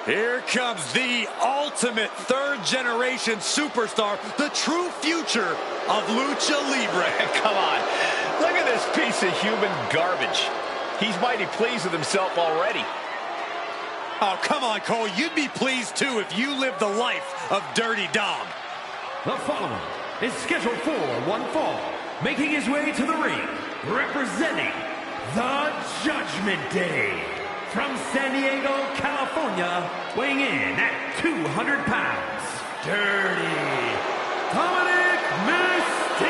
Here comes the ultimate third-generation superstar, the true future of Lucha Libre. Come on, look at this piece of human garbage. He's mighty pleased with himself already. Oh, come on, Cole. You'd be pleased, too, if you lived the life of Dirty Dom. The following is scheduled for one fall, making his way to the ring, representing the Judgment Day. From San Diego, California, weighing in at 200 pounds, Dirty Dominic Mysterio.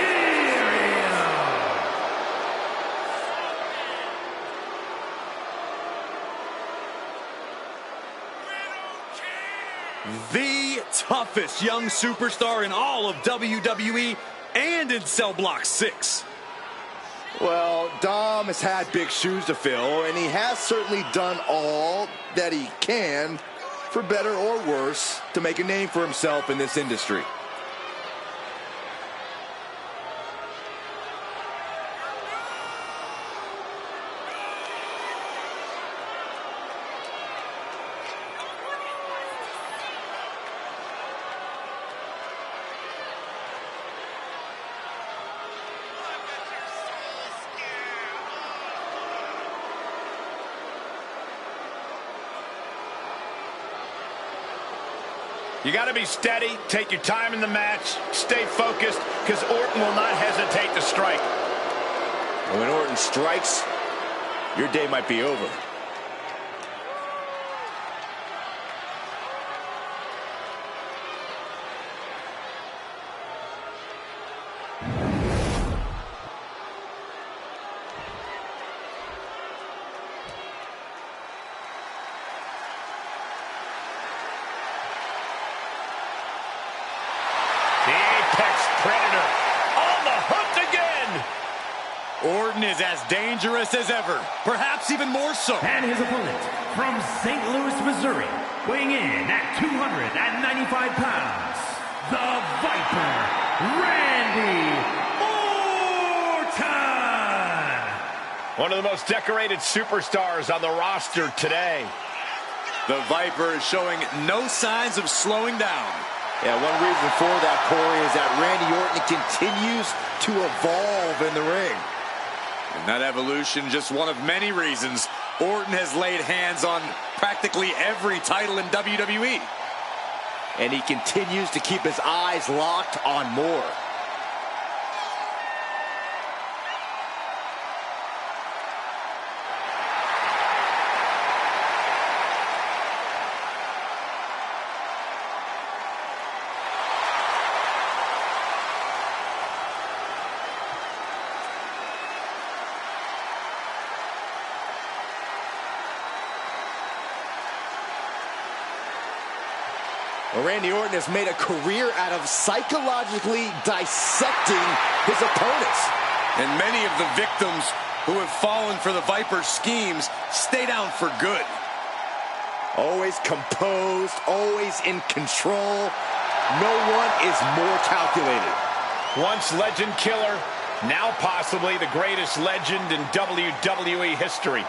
The toughest young superstar in all of WWE and in Cell Block 6. Well, Dom has had big shoes to fill, and he has certainly done all that he can, for better or worse, to make a name for himself in this industry. You got to be steady, take your time in the match, stay focused, because Orton will not hesitate to strike. And when Orton strikes, your day might be over. Predator on the hook again. Orton is as dangerous as ever, perhaps even more so. And his opponent from St. Louis, Missouri, weighing in at 295 pounds, the Viper, Randy Orton. One of the most decorated superstars on the roster today. The Viper is showing no signs of slowing down. Yeah, one reason for that, Corey, is that Randy Orton continues to evolve in the ring. And that evolution, just one of many reasons Orton has laid hands on practically every title in WWE. And he continues to keep his eyes locked on more. Well, Randy Orton has made a career out of psychologically dissecting his opponents. And many of the victims who have fallen for the Viper's schemes stay down for good. Always composed, always in control. No one is more calculated. Once legend killer, now possibly the greatest legend in WWE history.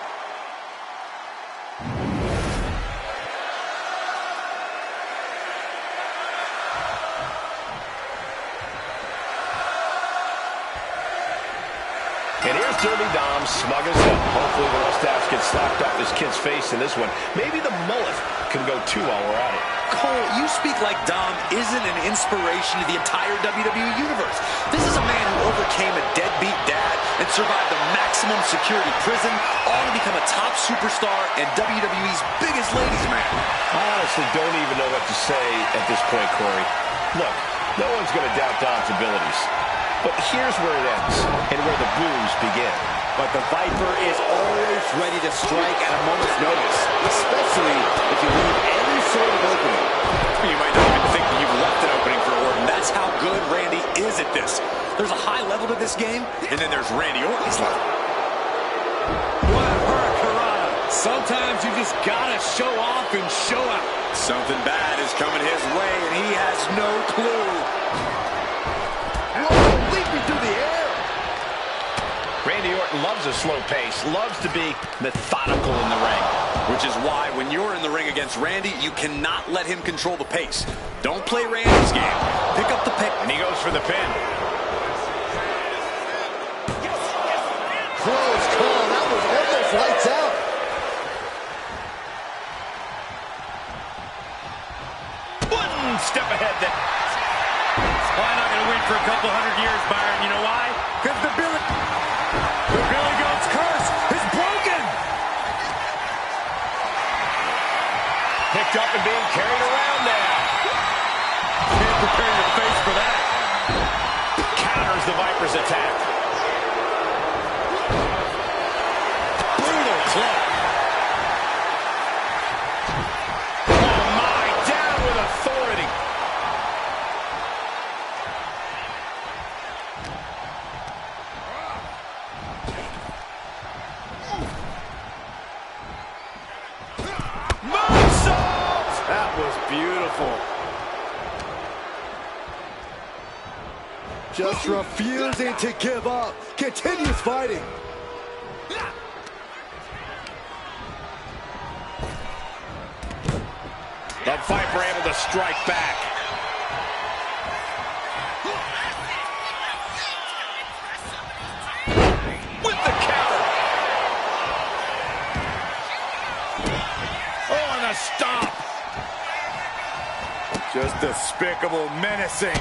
And here's Dirty Dom, smug as hell. Hopefully the mustache gets slapped off his kid's face in this one. Maybe the mullet can go too while we're at it. Cole, you speak like Dom isn't an inspiration to the entire WWE universe. This is a man who overcame a deadbeat dad and survived the maximum security prison, all to become a top superstar and WWE's biggest ladies' man. I honestly don't even know what to say at this point, Corey. Look, no one's going to doubt Dom's abilities. But here's where it ends, and where the boos begin. But the Viper is always ready to strike at a moment's notice, especially if you leave any sort of opening. You might not even think that you've left an opening for Orton. That's how good Randy is at this. There's a high level to this game, and then there's Randy Orton's level. What a hurricane. Sometimes you just gotta show off and show out. Something bad is coming his way, and he has no clue. Leaping through the air. Randy Orton loves a slow pace, loves to be methodical in the ring. Which is why when you're in the ring against Randy, you cannot let him control the pace. Don't play Randy's game. Pick up the pace. And he goes for the pin. Close call. That was almost lights out. One step ahead then. Probably not going to win for a couple hundred years, Byron. You know why? Because the Billy Goat's curse is broken. Picked up and being carried around now. Can't prepare your face for that. Counters the Viper's attack. Brutal club. Oh my, down with authority. Moonsault! That was beautiful. Just refusing to give up. Continues fighting. The Viper able to strike back. With the counter. Oh, and a stomp. Just despicable, menacing.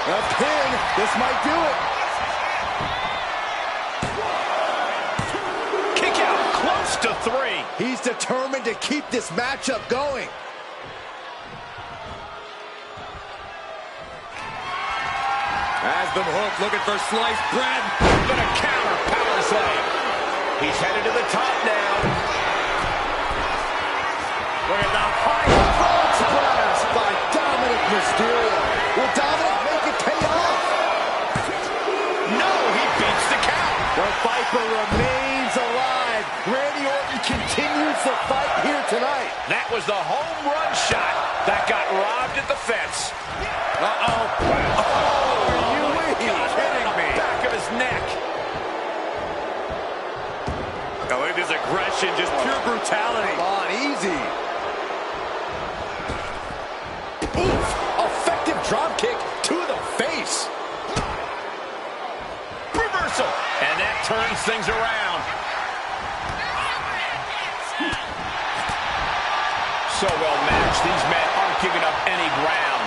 A pin. This might do it. Kick out close to 3. He's determined to keep this matchup going. Has them hooked, looking for sliced bread. Gonna counter, power slam. He's headed to the top now. Look at the high Frog splash by Dominic Mysterio. Will Dominic make it pay off? No, he beats the count. The Viper remains alive. Randy Orton continues the fight here tonight. That was the home run shot that got robbed at the fence. Uh-oh. Are you Kidding me. Back of his neck. Oh, look at this aggression, just pure brutality. Come on, easy. Oof, effective drop kick to the face. Reversal. And that turns things around. So well matched. These men aren't giving up any ground.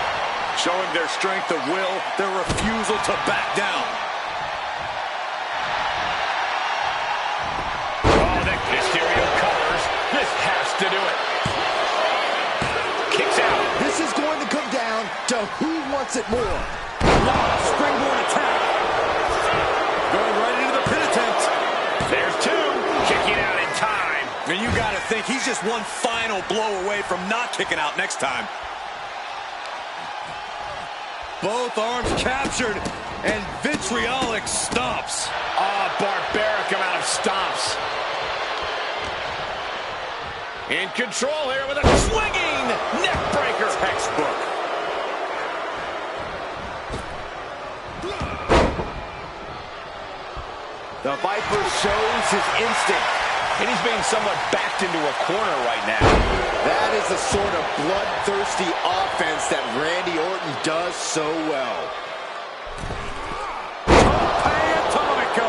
Showing their strength of will, their refusal to back down. Oh, that Mysterio covers. This has to do it. Kicks out. This is going to come down to who wants it more. Long springboard attack. Going right into the pin attempt. There's 2. Kicking out in time. And you got to think he's just one final blow away from not kicking out next time. Both arms captured, and vitriolic stomps. Oh, barbaric amount of stomps. In control here with a swinging neck breaker. Textbook. The Viper shows his instinct. And he's being somewhat backed into a corner right now. That is the sort of bloodthirsty offense that Randy Orton does so well. Atomico.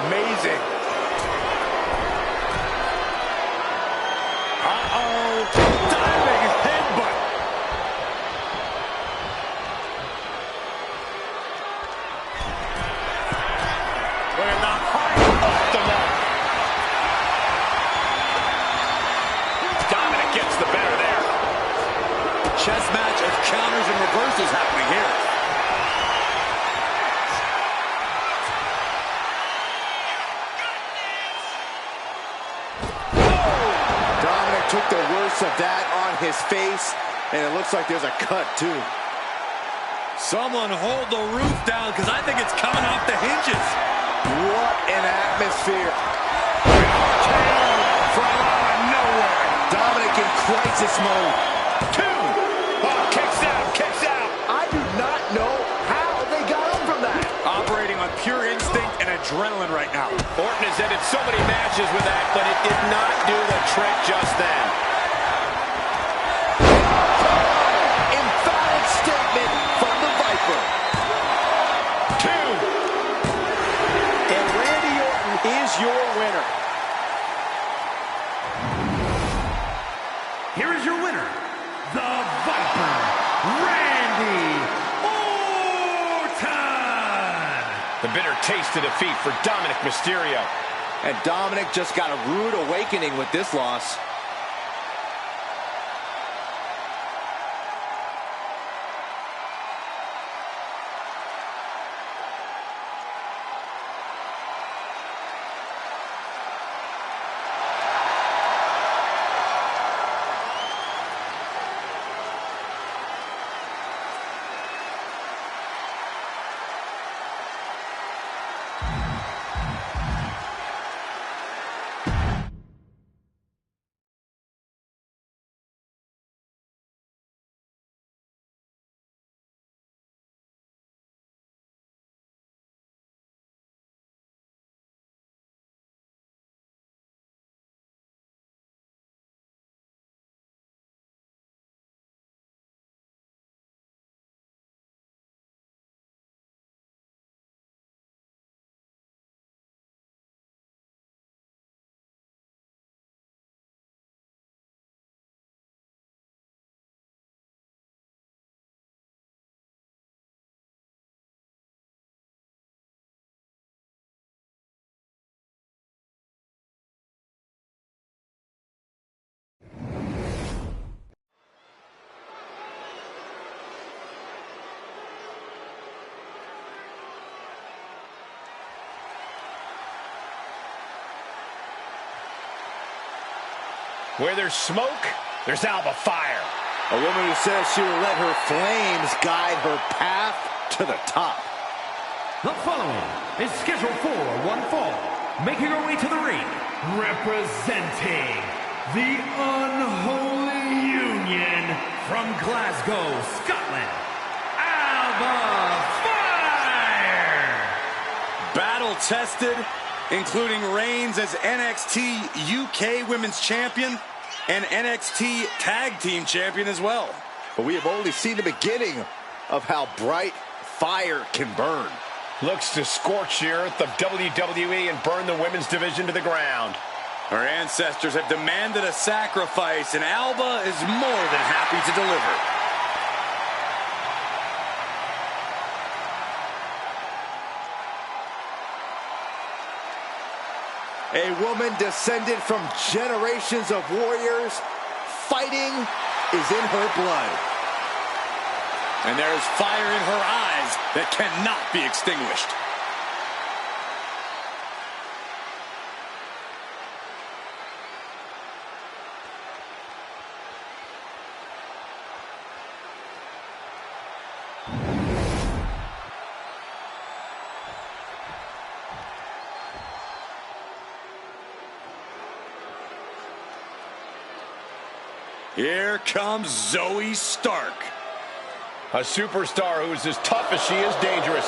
Amazing. Uh-oh. Diving headbutt. Look at the height off the mark. Dominic gets the better there. Chess match of counters and reversals happening here. Dominic took the worst of that on his face, and it looks like there's a cut, too. Someone hold the roof down, because I think it's coming off the hinges. What an atmosphere. From out of nowhere. Dominic in crisis mode. 2. Oh, kicks out, kicks out. I do not know how they got up from that. Operating on pure instinct and adrenaline right now. Orton has ended so many matches with that, but it did not do the trick just then. Emphatic statement from the Viper. 2. And Randy Orton is your winner. Here is your winner, the Viper, Randy Orton. The bitter taste of defeat for Dominic Mysterio. And Dominic just got a rude awakening with this loss. Where there's smoke, there's Alba fire. A woman who says she will let her flames guide her path to the top. The following is scheduled for one fall, making her way to the ring, representing the Unholy Union from Glasgow, Scotland, Alba Fire! Battle-tested, including reigns as NXT UK Women's Champion and NXT Tag Team Champion as well. But we have only seen the beginning of how bright fire can burn. Looks to scorch the earth of WWE and burn the women's division to the ground. Our ancestors have demanded a sacrifice, and Alba is more than happy to deliver. A woman descended from generations of warriors. Fighting is in her blood. And there's fire in her eyes that cannot be extinguished. Here comes Zoe Stark. A superstar who is as tough as she is dangerous.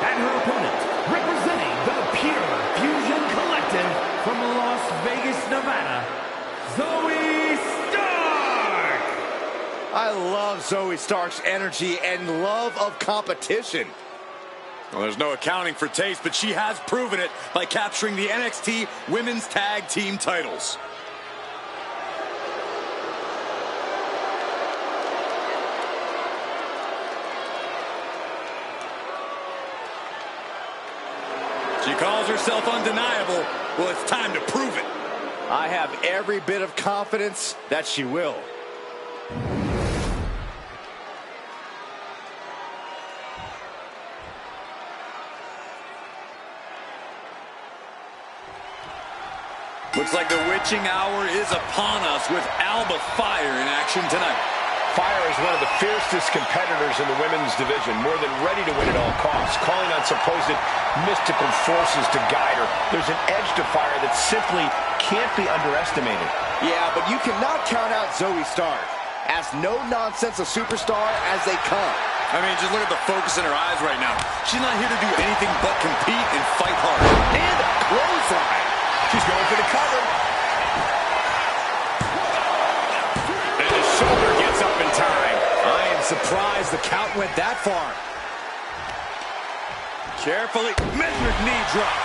And her opponent, representing the Pure Fusion Collective from Las Vegas, Nevada, Zoe Stark! I love Zoe Stark's energy and love of competition. Well, there's no accounting for taste, but she has proven it by capturing the NXT Women's Tag Team titles. She calls herself undeniable. Well, it's time to prove it. I have every bit of confidence that she will. Looks like the witching hour is upon us with Alba Fire in action tonight. Fire is one of the fiercest competitors in the women's division, more than ready to win at all costs, calling on supposed mystical forces to guide her. There's an edge to Fire that simply can't be underestimated. Yeah, but you cannot count out Zoe Stark. As no-nonsense a superstar as they come. I mean, just look at the focus in her eyes right now. She's not here to do anything but compete and fight hard. And a clothesline. She's going for the cover. And the shoulder gets up in time. I am surprised the count went that far. Carefully measured knee drop.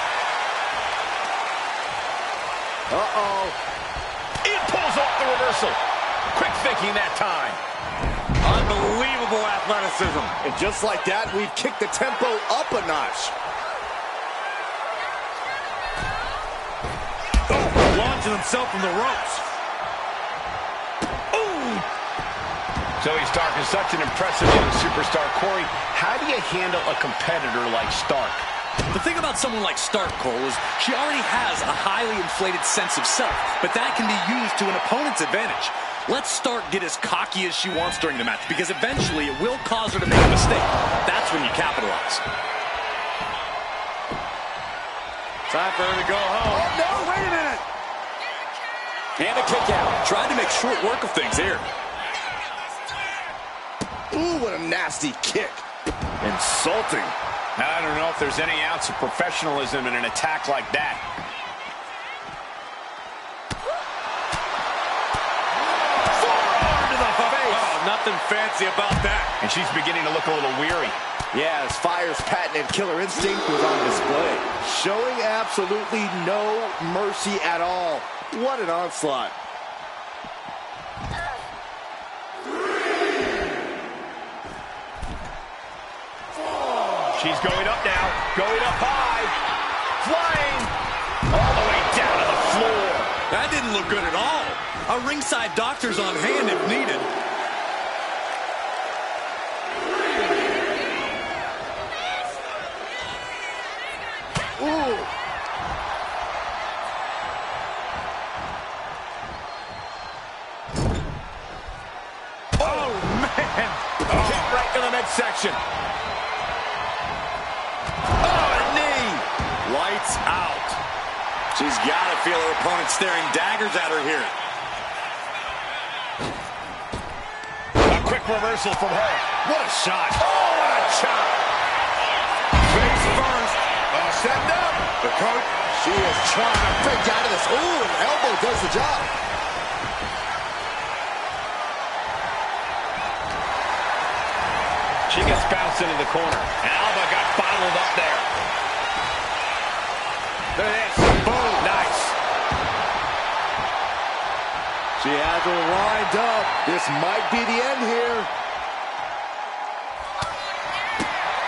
Uh-oh. It pulls off the reversal. Quick thinking that time. Unbelievable athleticism. And just like that, we've kicked the tempo up a notch. Launching himself from the ropes. Ooh. Zoe Stark is such an impressive young superstar. Corey, how do you handle a competitor like Stark? The thing about someone like Stark, Cole, is she already has a highly inflated sense of self, but that can be used to an opponent's advantage. Let Stark get as cocky as she wants during the match, because eventually it will cause her to make a mistake. That's when you capitalize. Time for her to go home. Oh, no, wait a minute. And a kick out. Tried to make short work of things here. Ooh, what a nasty kick. Insulting. I don't know if there's any ounce of professionalism in an attack like that. Forearm to the face. Oh, nothing fancy about that. And she's beginning to look a little weary. Yeah, as Fire's patented killer instinct was on display. Showing absolutely no mercy at all. What an onslaught. She's going up now, going up high, flying, all the way down to the floor. That didn't look good at all. A ringside doctor's on hand if needed. Ooh. Oh, man. Kick right to the midsection. Lights out. She's got to feel her opponent staring daggers at her here. A quick reversal from her. What a shot. Oh, what a chop. Face first. Setting up. The coach. She is trying to break out of this. Ooh, an elbow does the job. She gets bounced into the corner. And Alba got bottled up there. Look at this. Boom. Nice. She has her lined up. This might be the end here.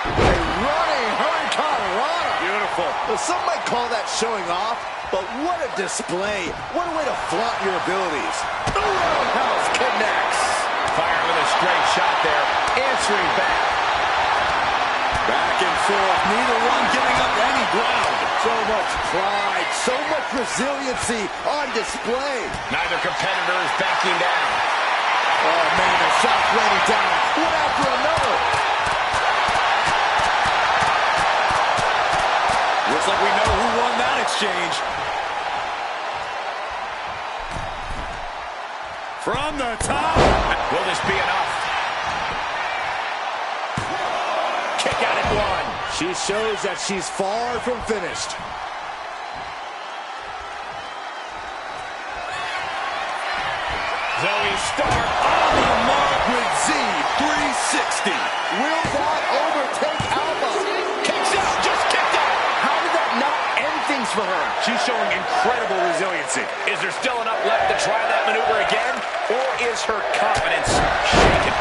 A running hurricanrana. Beautiful. Well, some might call that showing off, but what a display. What a way to flaunt your abilities. The roundhouse connects. Fire with a straight shot there. Answering back. Back and forth. Neither one giving up any ground. So much pride, so much resiliency on display. Neither competitor is backing down. Oh, man, the shot's raining down. One after another. Looks like we know who won that exchange. From the top. Will this be enough? Kick out at one. She shows that she's far from finished. Zoe Stark On the mark with Z360. Will that overtake Alba? kicks out, just kicked out. How did that not end things for her? She's showing incredible resiliency. Is there still enough left to try that maneuver again? Or is her confidence shaken?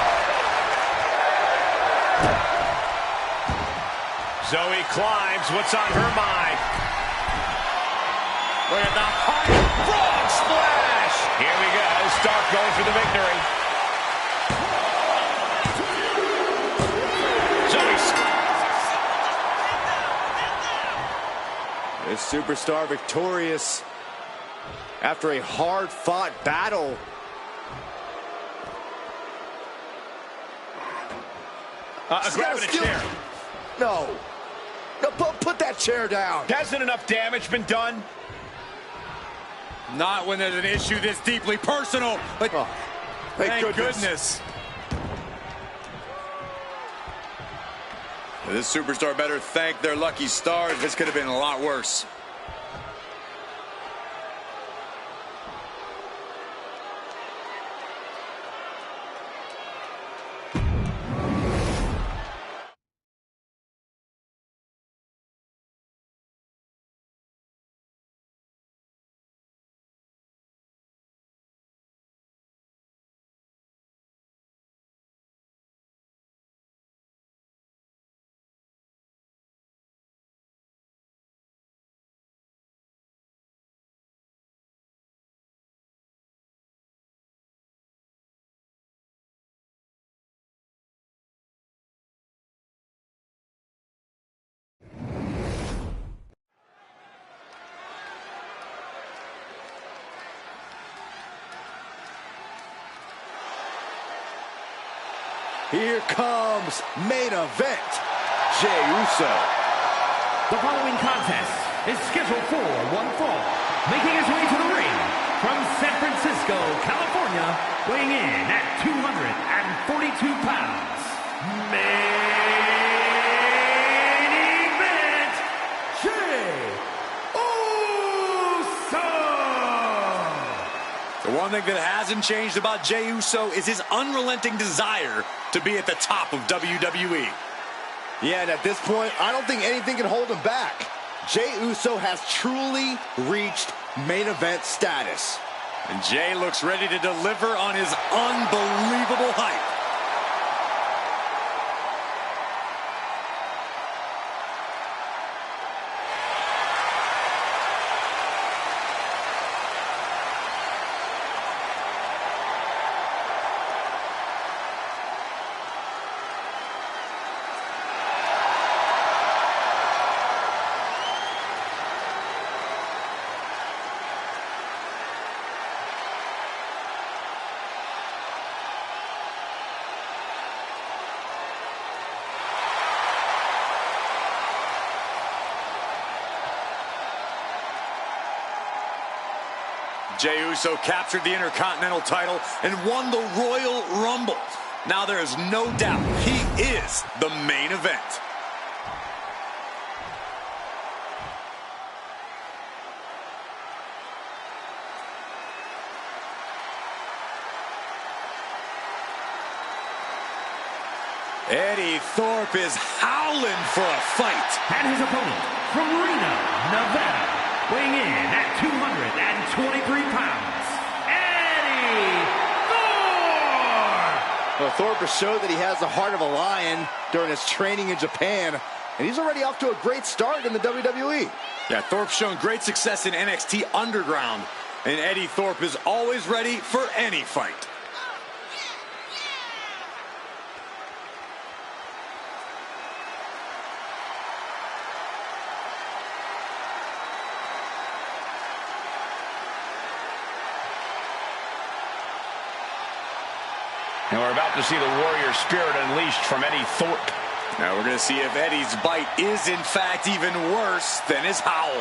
Zoe climbs. What's on her mind? Look at the high frog splash. Here we go. Stark going for the victory. Zoe. This superstar victorious after a hard-fought battle. Grabbing a chair. No. No, put that chair down. Hasn't enough damage been done? Not when there's an issue this deeply personal. But Oh, thank thank goodness. This superstar better thank their lucky stars. This could have been a lot worse. Here comes main event, Jey Uso. The following contest is scheduled for one fall. Making his way to the ring from San Francisco, California, weighing in at 242 pounds. Main event, Jey Uso. The one thing that hasn't changed about Jey Uso is his unrelenting desire to be at the top of WWE. Yeah, and at this point, I don't think anything can hold him back. Jey Uso has truly reached main event status. And Jey looks ready to deliver on his unbelievable hype. Jey Uso captured the Intercontinental title and won the Royal Rumble. Now there is no doubt he is the main event. Eddie Thorpe is howling for a fight. And his opponent from Reno, Nevada, weighing in at 223 pounds, Eddie Thorpe! Well, Thorpe has showed that he has the heart of a lion during his training in Japan, and he's already off to a great start in the WWE. Yeah, Thorpe's shown great success in NXT Underground, and Eddie Thorpe is always ready for any fight. And we're about to see the warrior spirit unleashed from Eddie Thorpe. Now we're going to see if Eddie's bite is in fact even worse than his howl.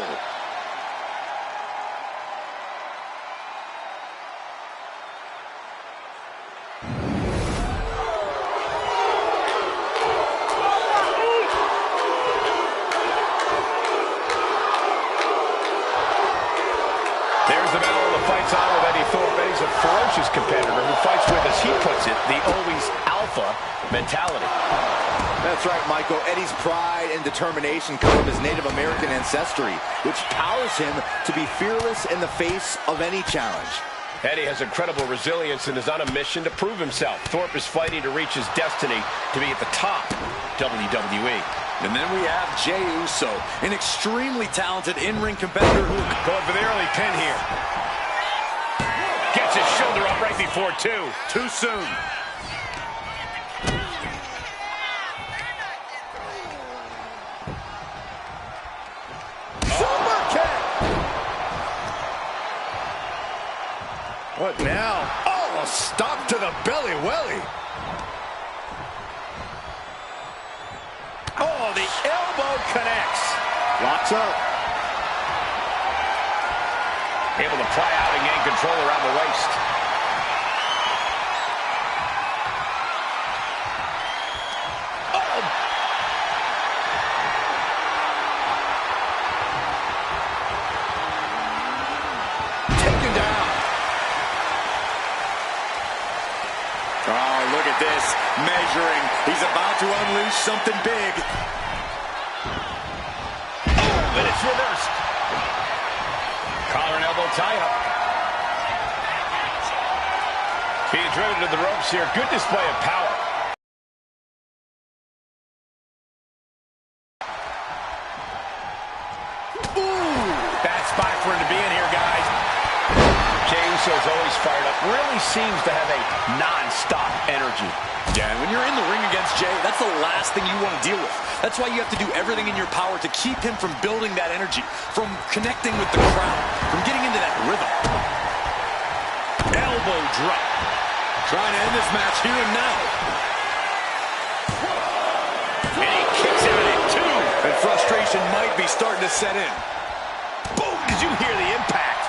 There's the battle of the fights on with Eddie Thorpe. Eddie's a ferocious competitor who fights with, as he puts it, the always alpha mentality. That's right, Michael. Eddie's pride and determination come from his Native American ancestry, which powers him to be fearless in the face of any challenge. Eddie has incredible resilience and is on a mission to prove himself. Thorpe is fighting to reach his destiny to be at the top WWE. And then we have Jey Uso, an extremely talented in-ring competitor who... Going for the early pin here. Gets his shoulder up right before two. Too soon. Super kick! What now? Oh, a stop to the belly welly. Oh, the elbow connects. Locks up. Able to pry out and gain control around the waist. measuring. He's about to unleash something big. Oh, and it's reversed. Collar and elbow tie-up. Being driven to the ropes here. Good display of power. Ooh, bad spot for him to be in here, guys. Jey Uso's always fired up. Really seems to have a non-stop energy. Yeah, and when you're in the ring against Jey, that's the last thing you want to deal with. That's why you have to do everything in your power to keep him from building that energy, from connecting with the crowd, from getting into that rhythm. Elbow drop. Trying to end this match here and now. And he kicks out at 2. And frustration might be starting to set in. Boom! Did you hear the impact?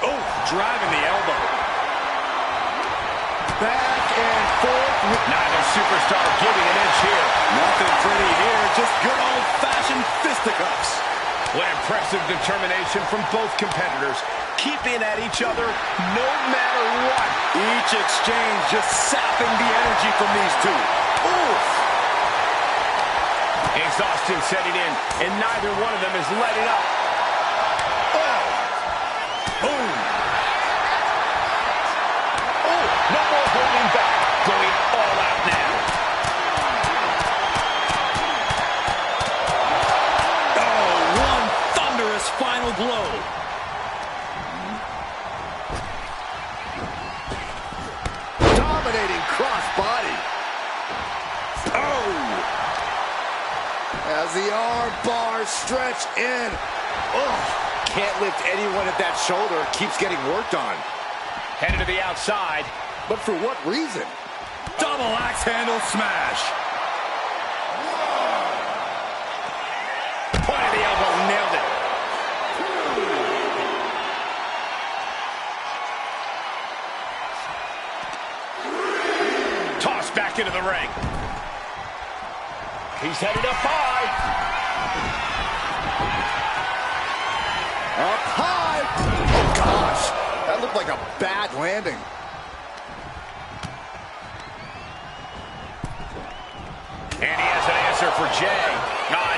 Oh, driving the elbow. Back and forth. Neither superstar giving an inch here. Nothing pretty here, just good old-fashioned fisticuffs. What impressive determination from both competitors, keeping at each other no matter what. Each exchange just sapping the energy from these two. Oof. Exhaustion setting in, and neither one of them is letting up. Oh. Boom. Oh, no more holding back. Going all out now. Oh, one thunderous final blow. Dominating crossbody. Oh. As the arm bars stretch in. Oh, can't lift anyone at that shoulder. Keeps getting worked on. Headed to the outside. But for what reason? Double axe handle smash. Point of the elbow, nailed it. Tossed back into the ring. He's headed up high. Up high. Oh, gosh. That looked like a bad landing. And he has an answer for Jey.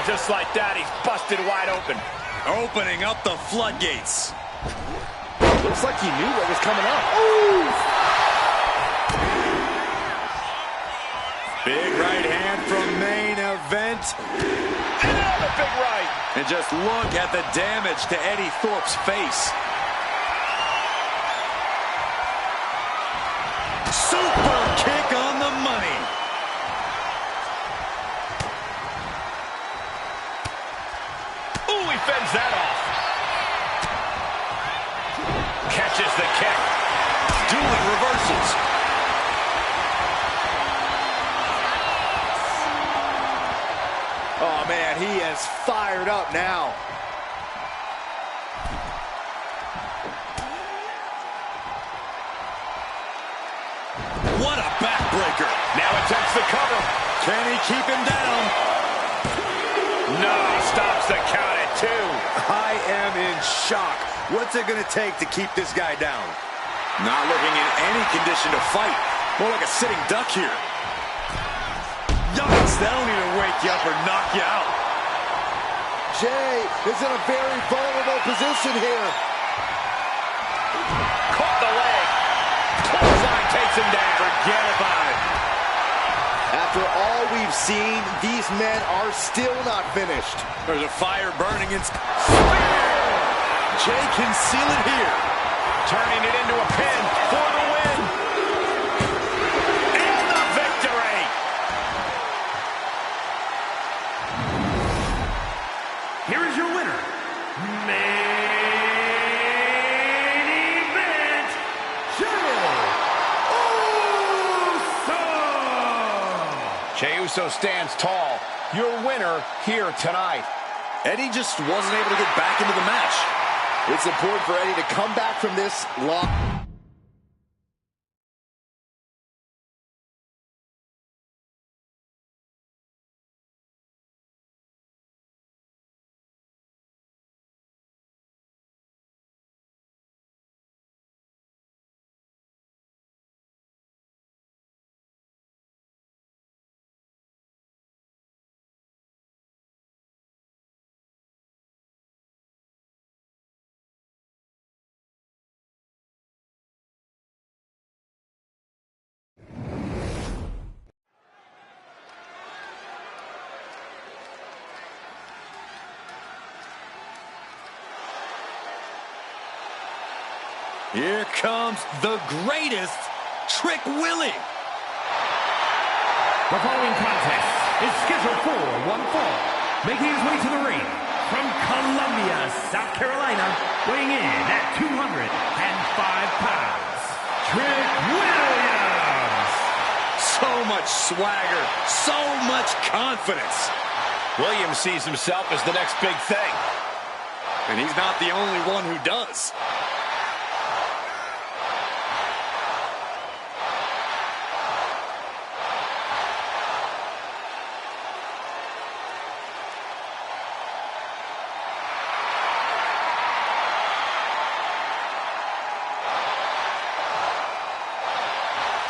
Just like that, he's busted wide open. Opening up the floodgates. Looks like he knew what was coming up. Ooh. Big right hand from main event. Another big right. And just look at the damage to Eddie Thorpe's face. Super kick on the money. Ooh, he fends that off. Catches the kick. Dueling reversals. Oh, man, he is fired up now. What a backbreaker. Now attempts the cover. Can he keep him down? No, stops the count at 2. I am in shock. What's it going to take to keep this guy down? Not looking in any condition to fight. More like a sitting duck here. Yikes, that'll either wake you up or knock you out. Jey is in a very vulnerable position here. Caught the leg. Clothesline takes him down. Forget about it. After all we've seen, these men are still not finished. There's a fire burning in... Spear! Jey can seal it here. Turning it into a pin for the win. And the victory. Here is your winner, main event, Jey Uso! Jey Uso stands tall. Your winner here tonight. Eddie just wasn't able to get back into the match. It's important for Eddie to come back from this loss. Here comes the greatest, Trick Willie. The following contest is scheduled for one fall. Making his way to the ring from Columbia, South Carolina, weighing in at 205 pounds, Trick Williams. So much swagger, so much confidence. Williams sees himself as the next big thing. And he's not the only one who does.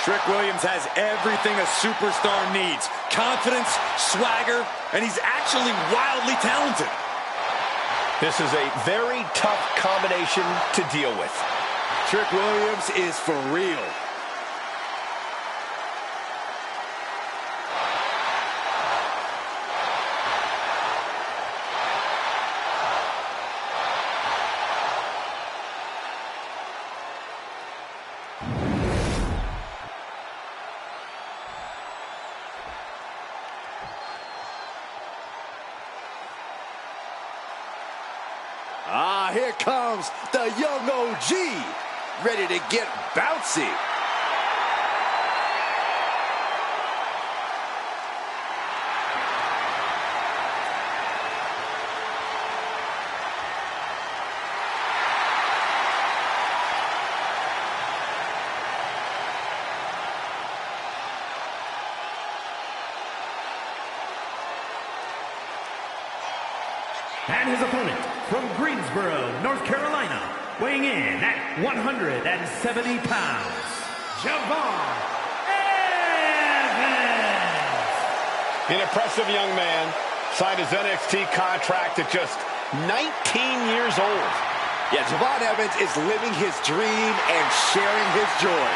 Trick Williams has everything a superstar needs. Confidence, swagger, and he's actually wildly talented. This is a very tough combination to deal with. Trick Williams is for real. Here comes the young OG, ready to get bouncy. And his opponent from Greensboro, North Carolina, weighing in at 170 pounds, Javon Evans. An impressive young man, signed his NXT contract at just 19 years old. Yeah, Javon Evans is living his dream and sharing his joy.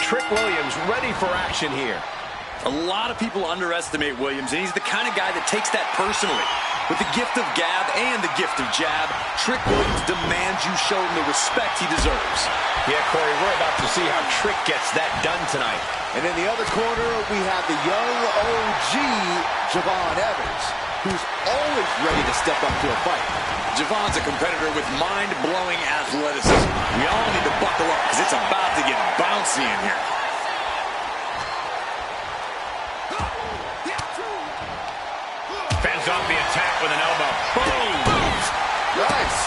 Trick Williams ready for action here. A lot of people underestimate Williams, and he's the kind of guy that takes that personally. With the gift of gab and the gift of jab, Trick Williams demands you show him the respect he deserves. Yeah, Corey, we're about to see how Trick gets that done tonight. And in the other corner, we have the young OG, Javon Evans, who's always ready to step up to a fight. Javon's a competitor with mind-blowing athleticism. We all need to buckle up because it's about to get bouncy in here. Fends off the attack with an elbow. Boom! Nice.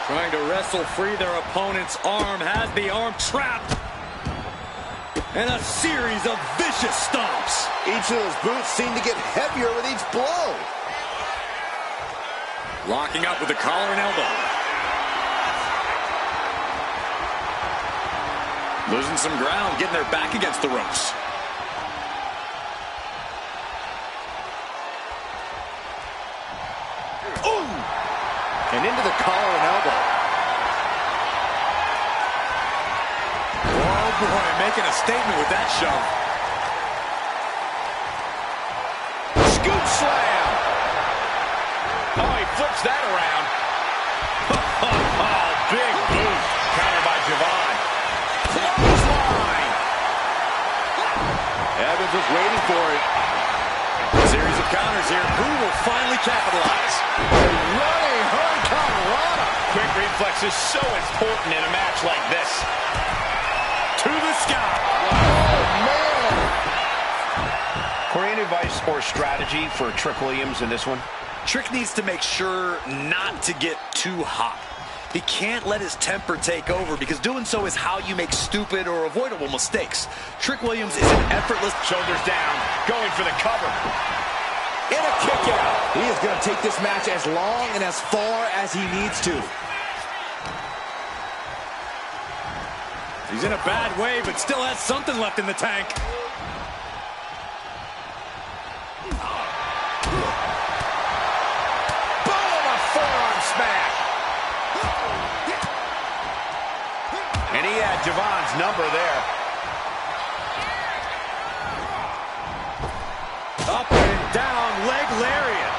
Trying to wrestle free their opponent's arm, has the arm trapped. And a series of vicious stomps. Each of those boots seem to get heavier with each blow. Locking up with the collar and elbow. Losing some ground, getting their back against the ropes. Ooh! And into the collar and elbow. Oh boy, making a statement with that shove. Scoop slam. Oh, he flips that around. Oh, big boot. Countered by Javon. Clothesline. Evans was waiting for it. A series of counters here. Who will finally capitalize? Running Hurricane Rana. Quick reflex is so important in a match like this. To the sky. Oh, man. Corey, any advice or strategy for Trick Williams in this one? Trick needs to make sure not to get too hot. He can't let his temper take over because doing so is how you make stupid or avoidable mistakes. Trick Williams is an effortless... Shoulders down, going for the cover. And a kick out. He is going to take this match as long and as far as he needs to. He's in a bad way, but still has something left in the tank. he had Javon's number there. Up and down, leg lariat.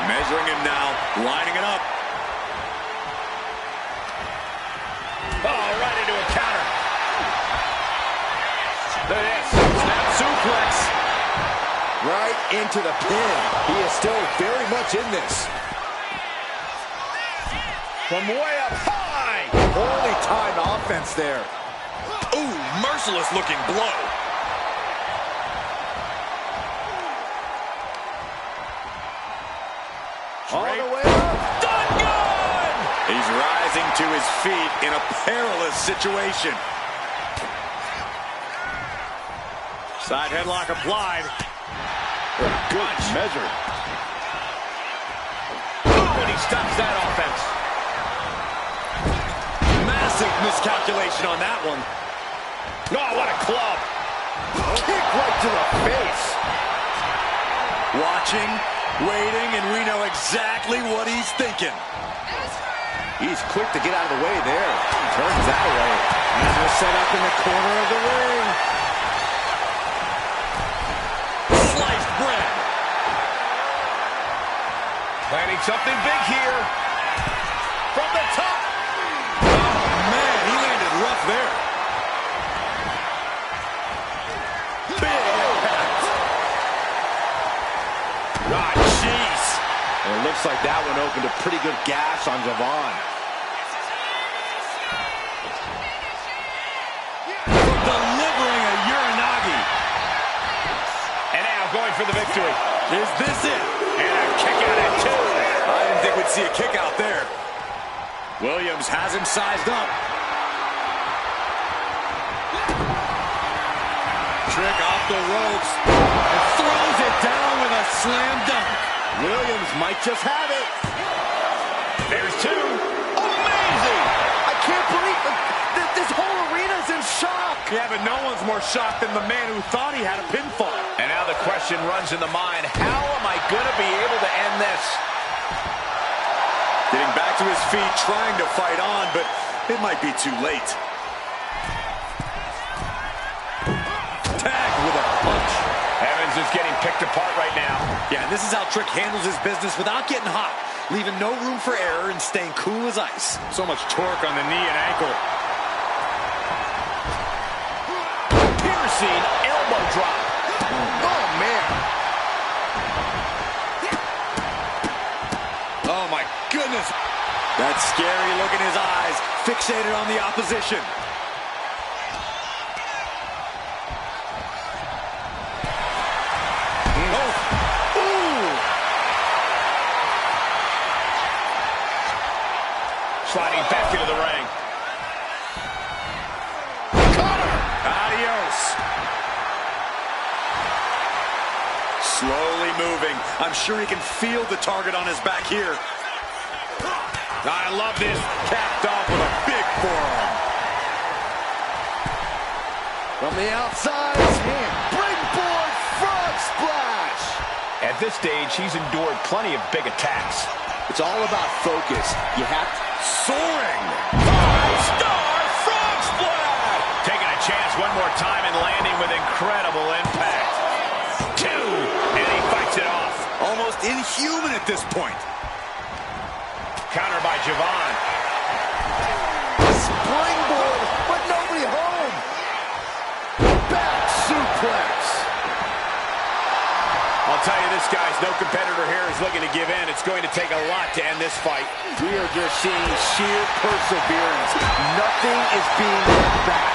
Measuring him now, lining it up. Oh, right into a counter. There it is. Snap suplex. Right into the pin. He is still very much in this. From way up high. Poorly timed offense there. Ooh, merciless looking blow. All the way up. Done good! He's rising to his feet in a perilous situation. Side headlock applied. Good measure. Oh, and he stops that offense. Massive miscalculation on that one. Oh, what a club. Kick right to the face. Watching, waiting, and we know exactly what he's thinking. He's quick to get out of the way there. Turns that away. Now set up in the corner of the ring. Sliced bread. Planning something big here. From the top. Oh, man, he landed rough there. Big impact. Ah, jeez. And it looks like that one opened a pretty good gash on Javon. Delivering a Uranagi. And now going for the victory. Is this it? And a kick out at two. I didn't think we'd see a kick out there. Williams has him sized up. Trick off the ropes. And throws it down with a slam dunk. Williams might just have it. There's two. Amazing! I can't believe this whole arena's in shock. Yeah, but no one's more shocked than the man who thought he had a pinfall. And now the question runs in the mind, how am I going to be able to end this? Getting back to his feet, trying to fight on, but it might be too late. Tagged with a punch. Evans is getting picked apart right now. Yeah, and this is how Trick handles his business without getting hot, leaving no room for error and staying cool as ice. So much torque on the knee and ankle. Piercing elbow drop. Oh, man. Oh, my goodness. That scary look in his eyes, fixated on the opposition. Sliding back into the ring. Adios. Slowly moving. I'm sure he can feel the target on his back here. I love this. Capped off with a big forearm. From the outside, springboard frog splash. At this stage, he's endured plenty of big attacks. It's all about focus. You have to... Soaring. Five-star frog splash. Taking a chance one more time and landing with incredible impact. Two, and he fights it off. Almost inhuman at this point. Counter by Javon. Springboard, but nobody home. Back suplex. I'll tell you this, guys, no competitor here is looking to give in. It's going to take a lot to end this fight. We are just seeing sheer perseverance. Nothing is being held back.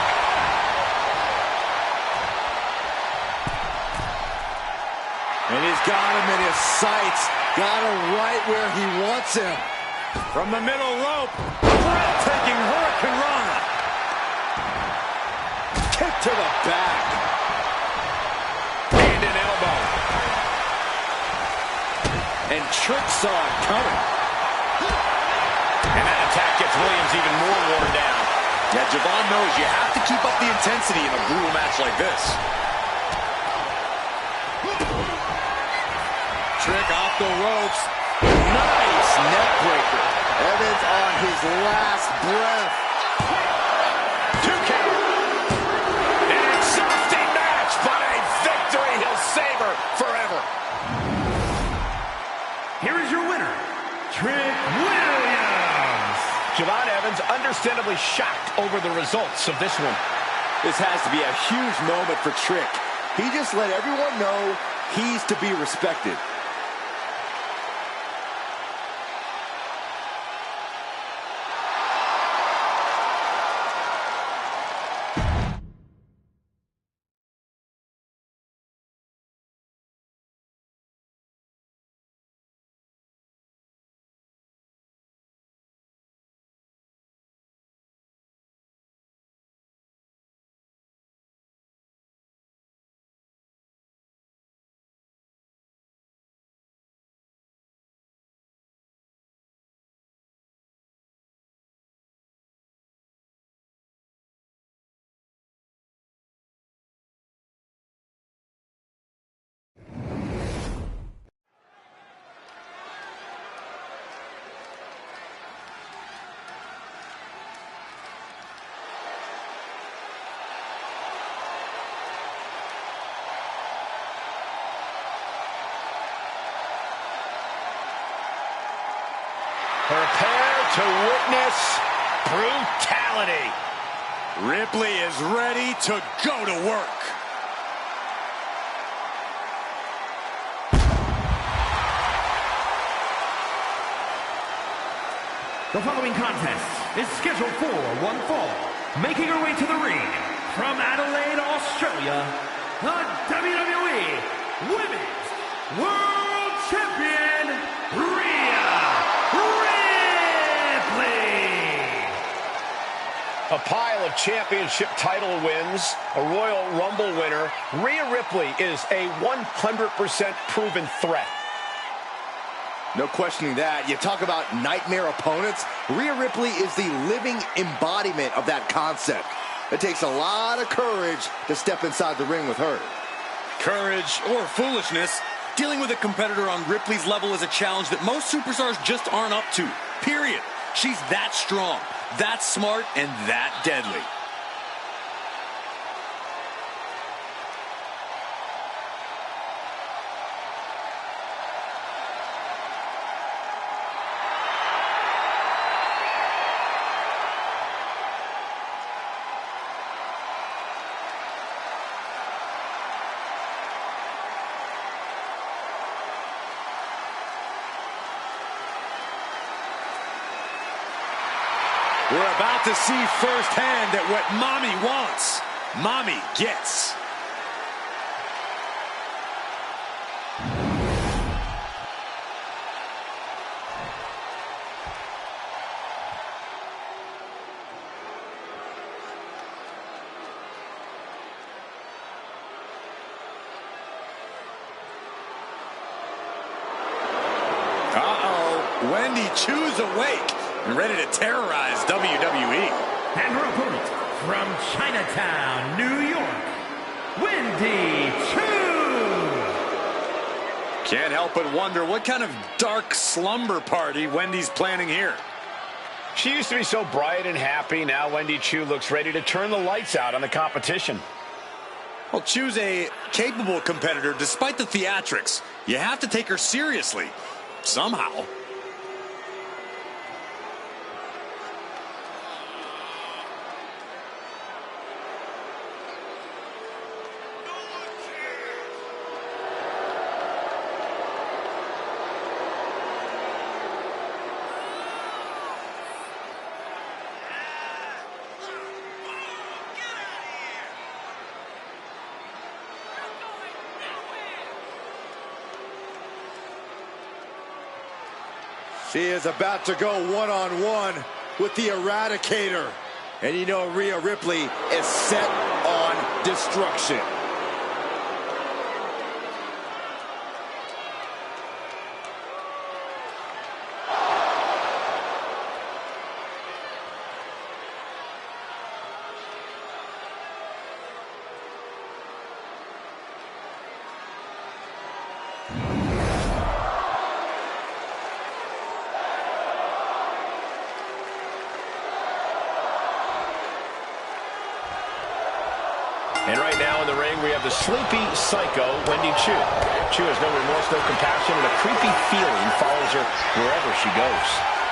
And he's got him in his sights. Got him right where he wants him. From the middle rope. Breathtaking Hurricane Rana. Kick to the back. And an elbow. And Trick saw it coming. And that attack gets Williams even more worn down. Yeah, Javon knows you have to keep up the intensity in a brutal match like this. Trick off the ropes. Nice neck breaker. Evans on his last breath. winner, Trick Williams. Javon Evans understandably shocked over the results of this one. This has to be a huge moment for Trick. He just let everyone know he's to be respected. Prepare to witness brutality. Ripley is ready to go to work. The following contest is scheduled for one fall. Making her way to the ring from Adelaide, Australia, the WWE Women's World Champion, Rhea Ripley. A pile of championship title wins, a Royal Rumble winner, Rhea Ripley is a 100% proven threat. No questioning that. You talk about nightmare opponents. Rhea Ripley is the living embodiment of that concept. It takes a lot of courage to step inside the ring with her. Courage or foolishness, dealing with a competitor on Ripley's level is a challenge that most superstars just aren't up to. Period. She's that strong, that smart, and that deadly. We're about to see firsthand that what Mommy wants, Mommy gets. Uh-oh, Wendy Chu's awake and ready to terrorize WWE. And her opponent from Chinatown, New York, Wendy Chu. Can't help but wonder what kind of dark slumber party Wendy's planning here. She used to be so bright and happy. Now Wendy Chu looks ready to turn the lights out on the competition. Well, Chu's a capable competitor despite the theatrics. You have to take her seriously, somehow. She is about to go one-on-one with the Eradicator. And you know Rhea Ripley is set on destruction. And right now in the ring, the sleepy psycho, Wendy Chu. Chu has no remorse, no compassion, and a creepy feeling follows her wherever she goes.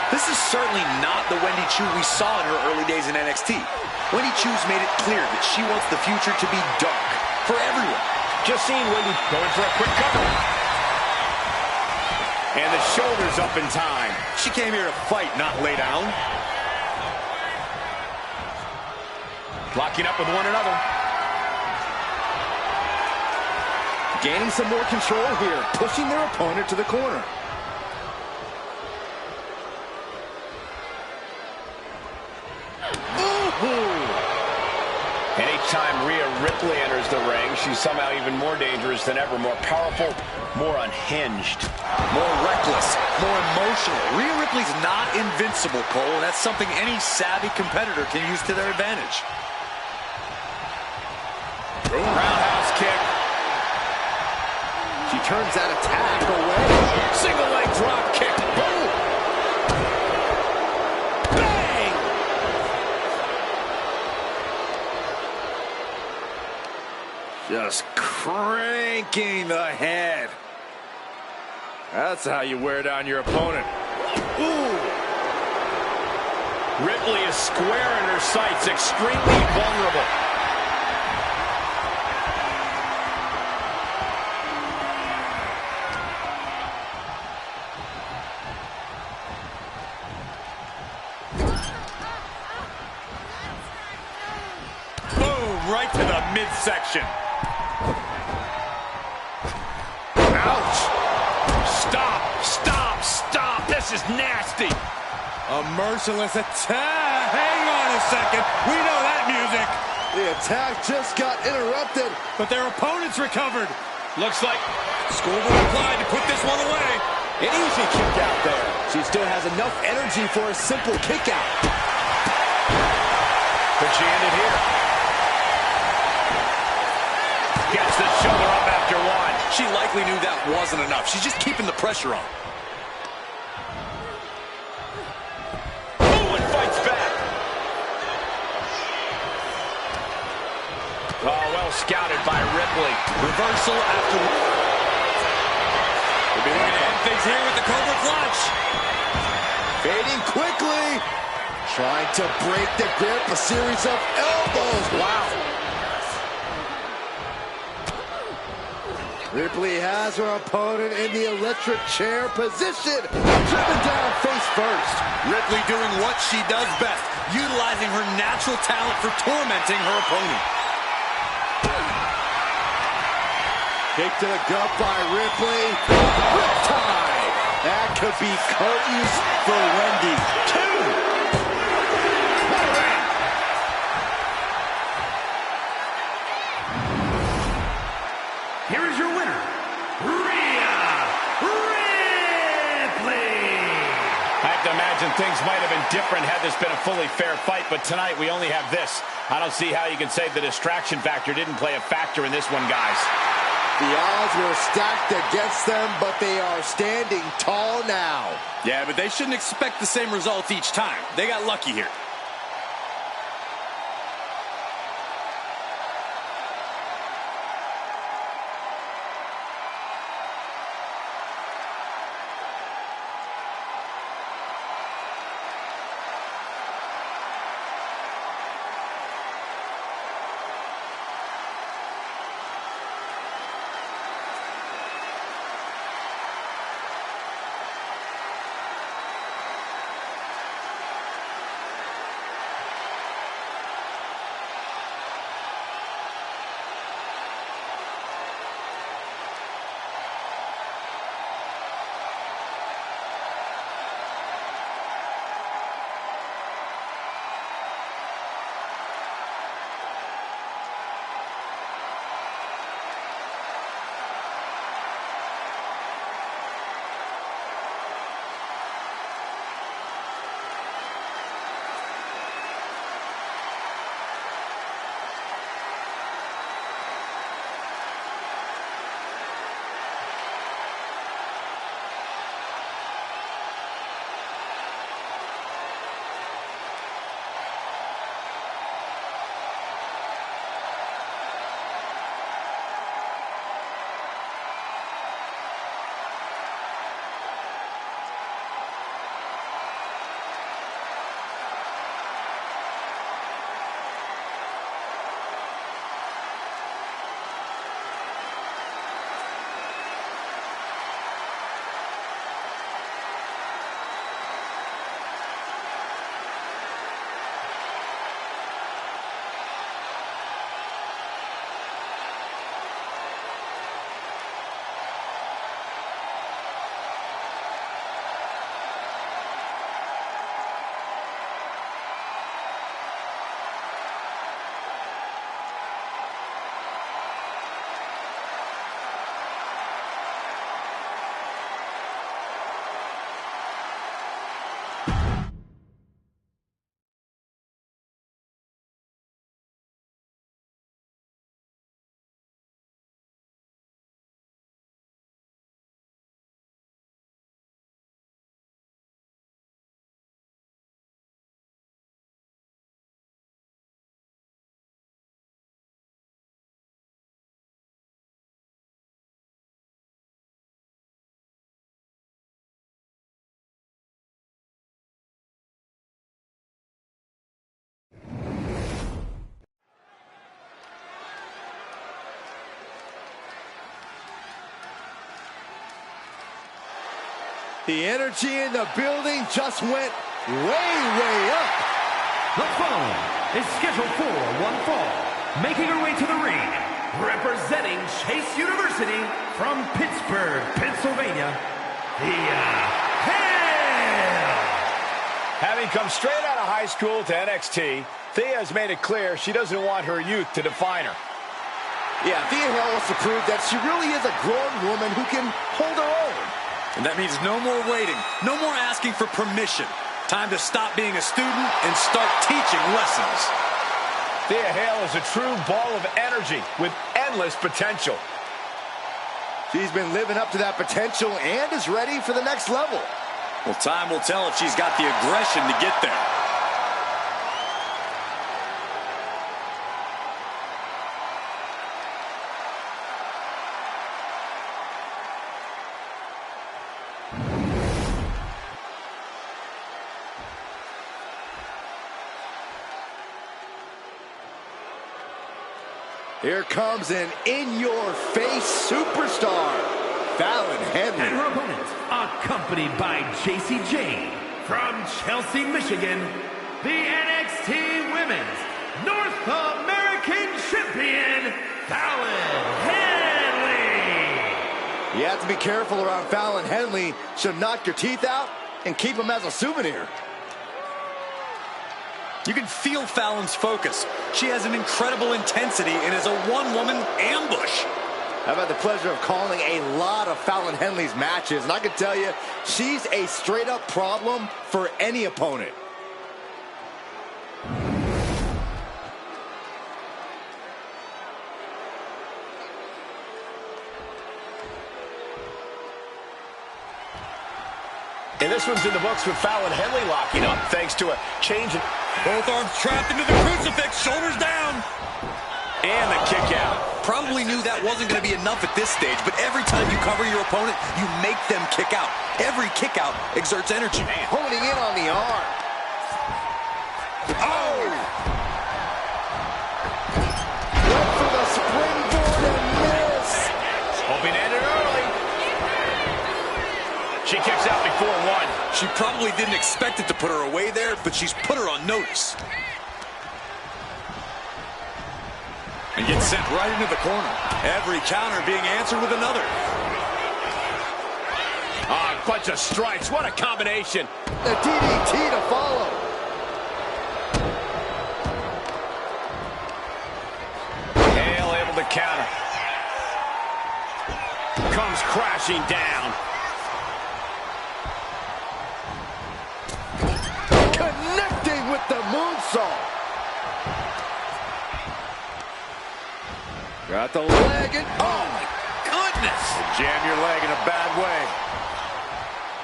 This is certainly not the Wendy Chu we saw in her early days in NXT. Wendy Chu's made it clear that she wants the future to be dark for everyone. Just seeing Wendy going for a quick cover. And the shoulders up in time. She came here to fight, not lay down. Locking up with one another. Gaining some more control here, pushing their opponent to the corner. Anytime Rhea Ripley enters the ring, she's somehow even more dangerous than ever. More powerful, more unhinged. More reckless, more emotional. Rhea Ripley's not invincible, Cole, and that's something any savvy competitor can use to their advantage. Roundhouse kick. She turns that attack away. Single leg drop kick. Boom. Bang! Just cranking the head. That's how you wear down your opponent. Ooh. Ripley is square in her sights, extremely vulnerable. Right to the midsection. Ouch! Stop! Stop! Stop! This is nasty! A merciless attack. Hang on a second. We know that music. The attack just got interrupted. But their opponents recovered. Looks like Schoolboy applied to put this one away. An easy kick out there. She still has enough energy for a simple kick out. but she ended here. Gets the shoulder up after one. She likely knew that wasn't enough. She's just keeping the pressure on. Oh, and fights back. Oh, well scouted by Ripley. Reversal after... We'll be looking to end things here with the Cobra Clutch. Fading quickly. Trying to break the grip. A series of elbows. Wow. Ripley has her opponent in the electric chair position. Driven down face first. Ripley doing what she does best, utilizing her natural talent for tormenting her opponent. Kick to the gut by Ripley. Riptide. That could be curtains for Wendy. Two. Here is your winner, Rhea Ripley. I have to imagine things might have been different had this been a fully fair fight, but tonight we only have this. I don't see how you can say the distraction factor didn't play a factor in this one, guys. The odds were stacked against them, but they are standing tall now. Yeah, but they shouldn't expect the same results each time. They got lucky here. The energy in the building just went way up. The following is scheduled for one fall. Making her way to the ring, representing Chase University from Pittsburgh, Pennsylvania, Thea Hale. Having come straight out of high school to NXT, Thea has made it clear she doesn't want her youth to define her. Yeah, Thea Hale wants to prove that she really is a grown woman who can hold her own. And that means no more waiting, no more asking for permission. Time to stop being a student and start teaching lessons. Thea Hale is a true ball of energy with endless potential. She's been living up to that potential and is ready for the next level. Well, time will tell if she's got the aggression to get there. Here comes an in-your-face superstar, Fallon Henley. And her opponent, accompanied by JC Jane from Chelsea, Michigan, the NXT Women's North American Champion, Fallon Henley. You have to be careful around Fallon Henley. She'll knock your teeth out and keep them as a souvenir. You can feel Fallon's focus. She has an incredible intensity and is a one-woman ambush. I've had the pleasure of calling a lot of Fallon Henley's matches, and I can tell you, she's a straight-up problem for any opponent. And this one's in the books with Fallon Henley locking up, thanks to a change in... Both arms trapped into the crucifix, shoulders down. And the kick out. Probably knew that wasn't going to be enough at this stage, but every time you cover your opponent, you make them kick out. Every kick out exerts energy. Honing in on the arm. Oh! Went for the springboard and miss. Hoping to end it early. She kicks out before one. She probably didn't expect it to put her away there, but she's put her on notice. And gets sent right into the corner. Every counter being answered with another. Ah, a bunch of strikes. What a combination. The DDT to follow. Hale able to counter. Comes crashing down. Connecting with the moonsault. Got the leg and oh my goodness! Jam your leg in a bad way.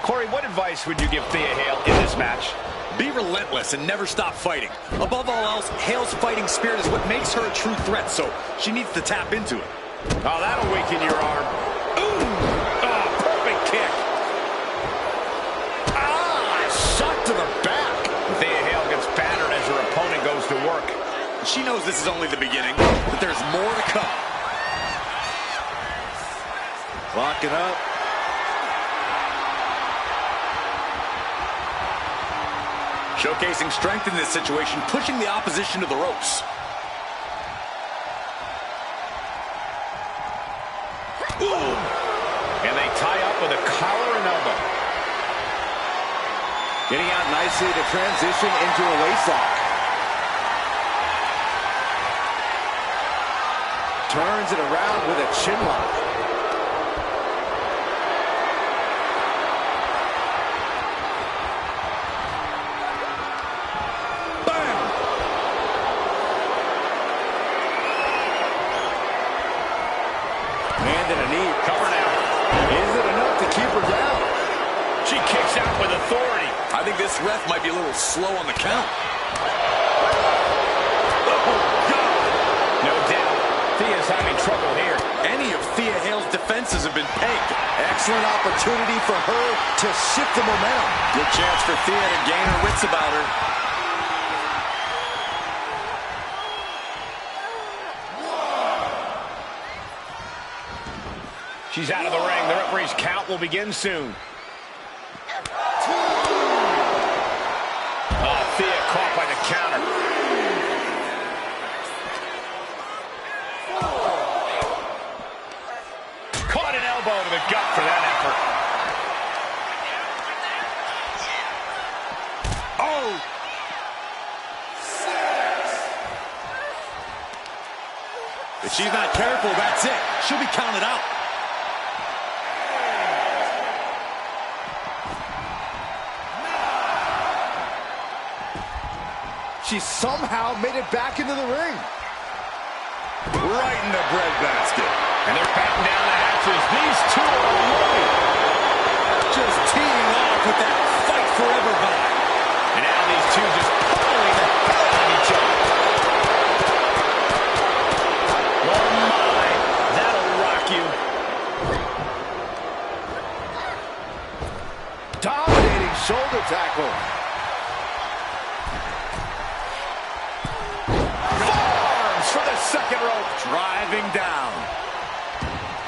Corey, what advice would you give Thea Hale in this match? Be relentless and never stop fighting. Above all else, Hale's fighting spirit is what makes her a true threat, so she needs to tap into it. Oh, that'll weaken your arm. Ooh! Oh, perfect kick. Ah, shot to the back. Thea Hale gets battered as her opponent goes to work. She knows this is only the beginning, but there's more to come. Locking up. Showcasing strength in this situation, pushing the opposition to the ropes. Ooh! And they tie up with a collar and elbow. Getting out nicely to transition into a waistlock. Turns it around with a chin lock. Bam! Hand and a knee. Cover now. Is it enough to keep her down? She kicks out with authority. I think this ref might be a little slow on the count. No doubt. Thea's having trouble here. Any of Thea Hale's defenses have been pegged. Excellent opportunity for her to shift the momentum. Good chance for Thea to gain her wits about her. She's out of the ring. The referee's count will begin soon. counter. Caught an elbow to the gut for that effort. Oh! If she's not careful, that's it. She'll be counted out. She somehow made it back into the ring. Right in the breadbasket. And they're batting down the hatches. These two are loaded. Just teeing off with that fight forever vibe. And now these two just pulling the hell out of each other. Oh my, that'll rock you. Dominating shoulder tackle. Forearms for the second rope. Driving down.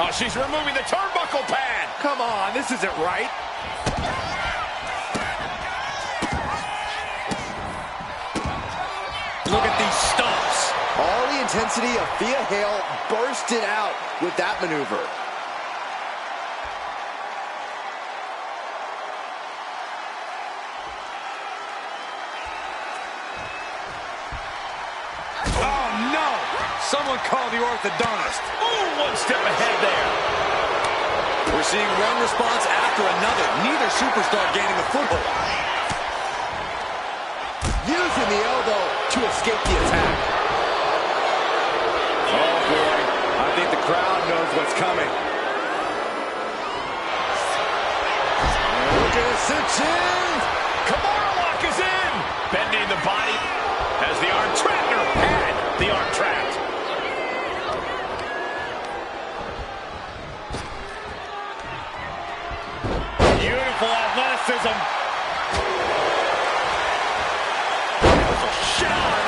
Oh, she's removing the turnbuckle pad. Come on, this isn't right. Look at these stumps. All the intensity of Thea Hale bursted out with that maneuver. Oh, no! Someone call the orthodontist. Ooh, one step ahead there. We're seeing one response after another. Neither superstar gaining a foothold. Using the elbow to escape the attack. Oh, boy. I think the crowd knows what's coming. Look at it cinch in. Kimura lock is in. Bending the body as the arm trapped her. Had the arm trapped. Beautiful athleticism. Shot.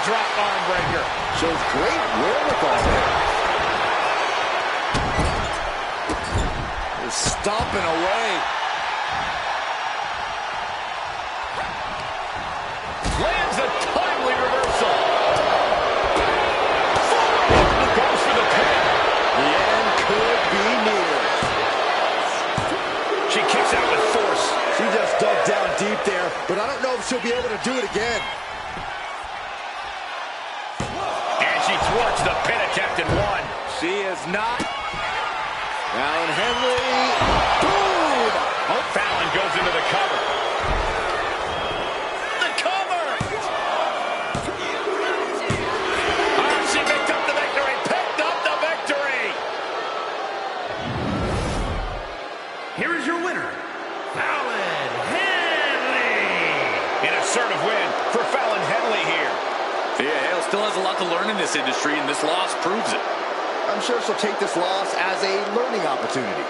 Drop arm breaker. Shows great wherewithal there. They're stomping away. Lands a timely reversal. Forward. Goes for the pin. The end could be near. She kicks out with force. She just dug down deep there, but I don't know if she'll be able to do it again. And she thwarts the pin attempt in one. She is not. Fallon Henley. Boom! Oh, Fallon goes into the cover. The cover! Oh, she picked up the victory. Picked up the victory. Here is your winner, Fallon Henley. An assertive win for Fallon Henley here. Thea Hale still has a lot to learn in this industry, and this loss proves it. I'm sure she'll take this loss as a learning opportunity.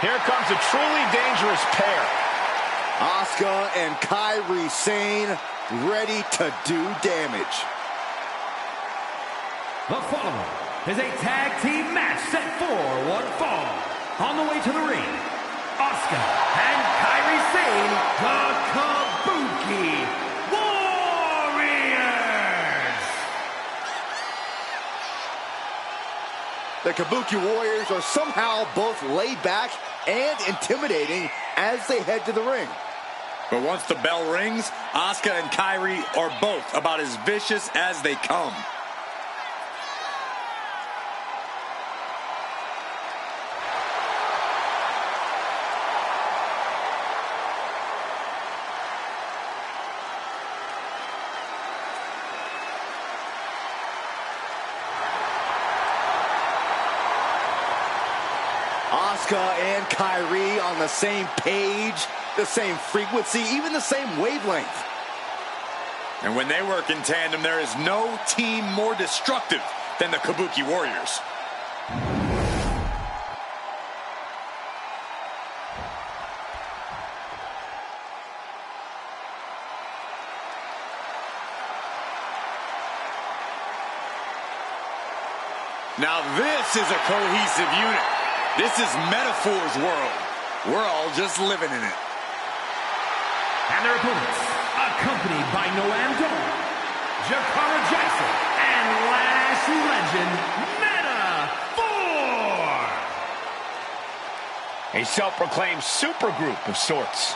Here comes a truly dangerous pair. Asuka and Kairi Sane ready to do damage. The following is a tag team match set for one fall. On the way to the ring, Asuka and Kairi Sane, the Kabuki Warriors. The Kabuki Warriors are somehow both laid back and intimidating as they head to the ring. But once the bell rings, Asuka and Kairi are both about as vicious as they come. Asuka and Kairi on the same page, the same frequency, even the same wavelength. And when they work in tandem, there is no team more destructive than the Kabuki Warriors. Now this is a cohesive unit. This is Metaphor's world. We're all just living in it. And their opponents, accompanied by Noam Dar, Jakara Jackson, and Lash Legend, Metaphor! A self-proclaimed supergroup of sorts.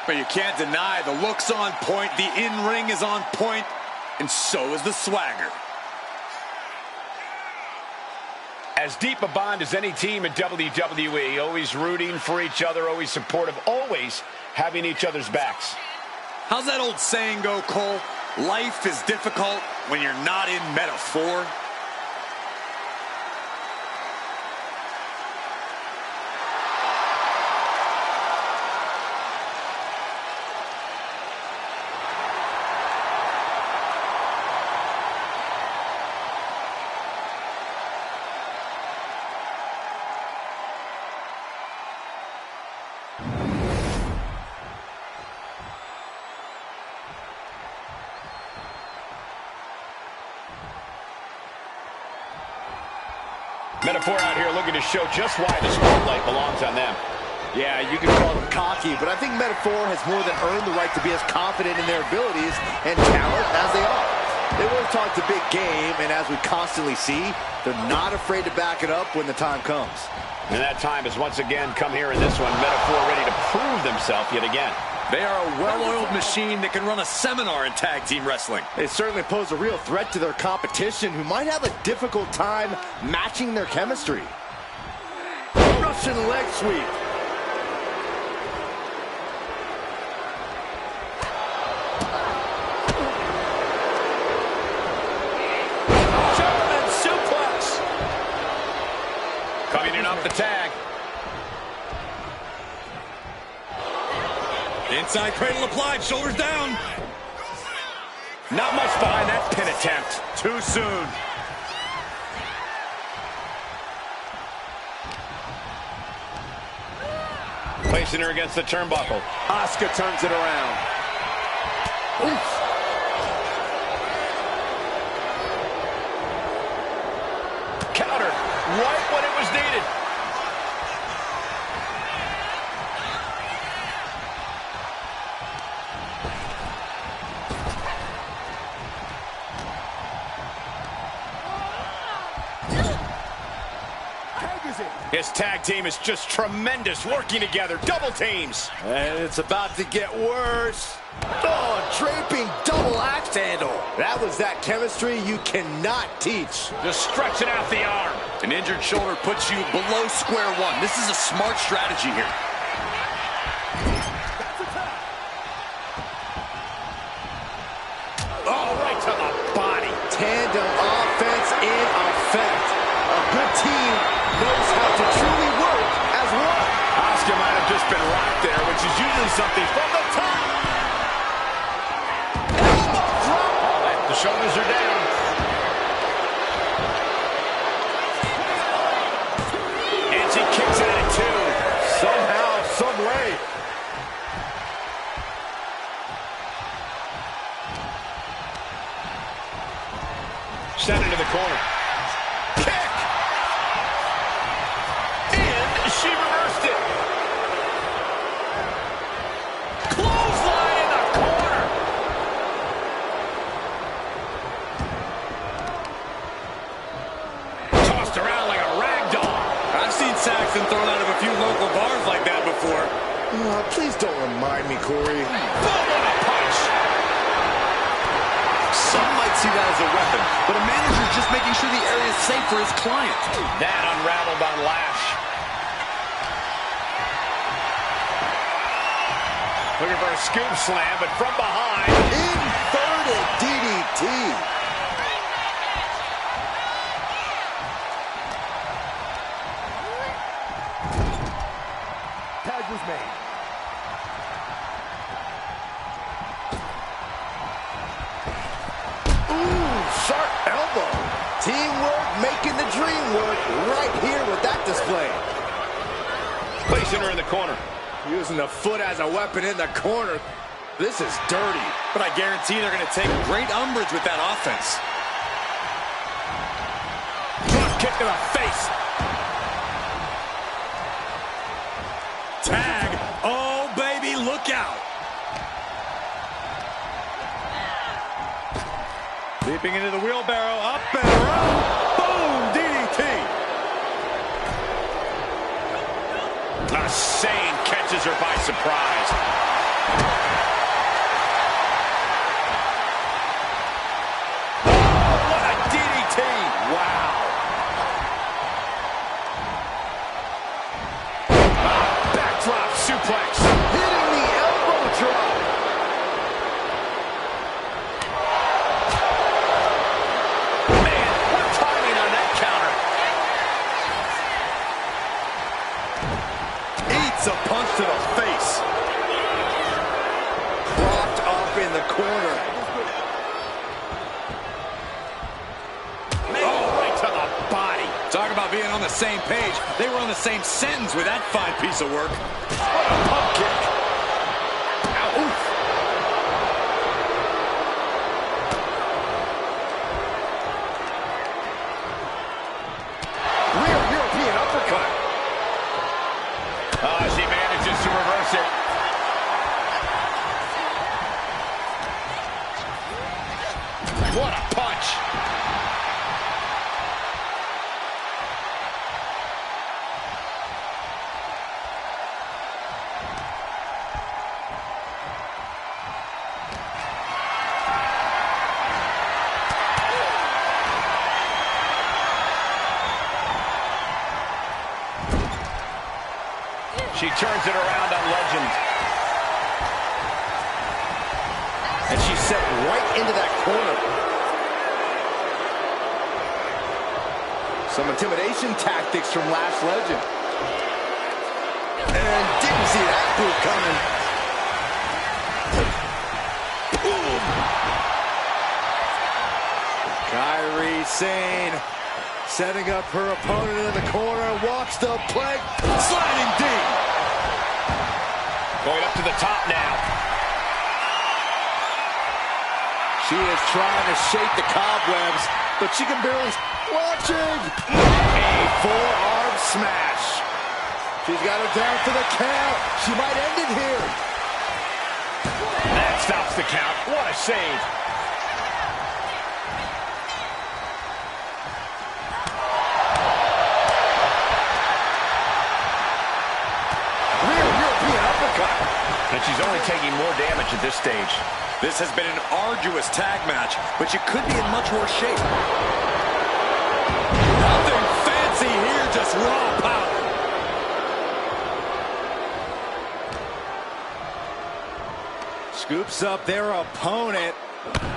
But you can't deny the looks on point, the in-ring is on point, and so is the swagger. As deep a bond as any team in WWE, always rooting for each other, always supportive, always having each other's backs. How's that old saying go, Cole? Life is difficult when you're not in Metaphor. Metaphor out here looking to show just why the spotlight belongs on them. Yeah, you can call them cocky, but I think Metaphor has more than earned the right to be as confident in their abilities and talent as they are. They always talk the big game, and as we constantly see, they're not afraid to back it up when the time comes. And that time has once again come here in this one. Metaphor ready to prove themselves yet again. They are a well-oiled machine that can run a seminar in tag team wrestling. They certainly pose a real threat to their competition, who might have a difficult time matching their chemistry. Russian leg sweep. German suplex. Coming in off the tag. Inside cradle applied, shoulders down. Not much behind that pin attempt. Too soon. Placing her against the turnbuckle. Asuka turns it around. Oof. Counter right when it was needed. His tag team is just tremendous, working together, double teams. And it's about to get worse. Oh, draping double axe handle. That was that chemistry you cannot teach. Just stretching out the arm. An injured shoulder puts you below square one. This is a smart strategy here. Oh, right to the body. Tandem offense in effect. A good team knows how to truly work as one. Asuka might have just been rocked there, which is usually something from the top. Elbow drop. The shoulders are down. And she kicks out at two. So Sent into the corner. Kick! And she reversed it. Clothesline in the corner. Tossed around like a rag doll. I've seen Saxton thrown out of a few local bars like that before. Please don't remind me, Corey. Boom, what a punch. Some might see that as a weapon, but a manager's just making sure the area is safe for his client. That unraveled on Lash. Looking for a scoop slam, but from behind. Inverted DDT. Tag was made. Sharp elbow. Teamwork making the dream work right here with that display. Placing her in the corner. Using the foot as a weapon in the corner. This is dirty. But I guarantee they're going to take great umbrage with that offense. Drop kick to the face. Tag. Oh, baby, look out. Leaping into the wheelbarrow, up and around. Boom, DDT. Sane catches her by surprise. Oh, what a DDT. Wow. Backdrop suplex. Hitting the elbow drop. Man, what timing on that counter. Eats a punch to the face. Propped up in the corner. Oh, right to the body. Talk about being on the same page. They were on the same sentence with that fine piece of work. What a pump kick. Ow, oof. Rear European uppercut. Oh, she manages to reverse it. What a punch. She turns it around on Legend. And she's set right into that corner. Some intimidation tactics from Last Legend. And didn't see that move coming. Boom. Kairi Sane setting up her opponent in the corner. Walks the plank. Sliding deep. Going up to the top now. She is trying to shake the cobwebs, but she can barely... Watching! A forearm smash. She's got her down for the count. She might end it here. That stops the count. What a save. Rear European uppercut. And she's only taking more damage at this stage. This has been an arduous tag match, but you could be in much worse shape. Nothing fancy here, just raw power. Scoops up their opponent.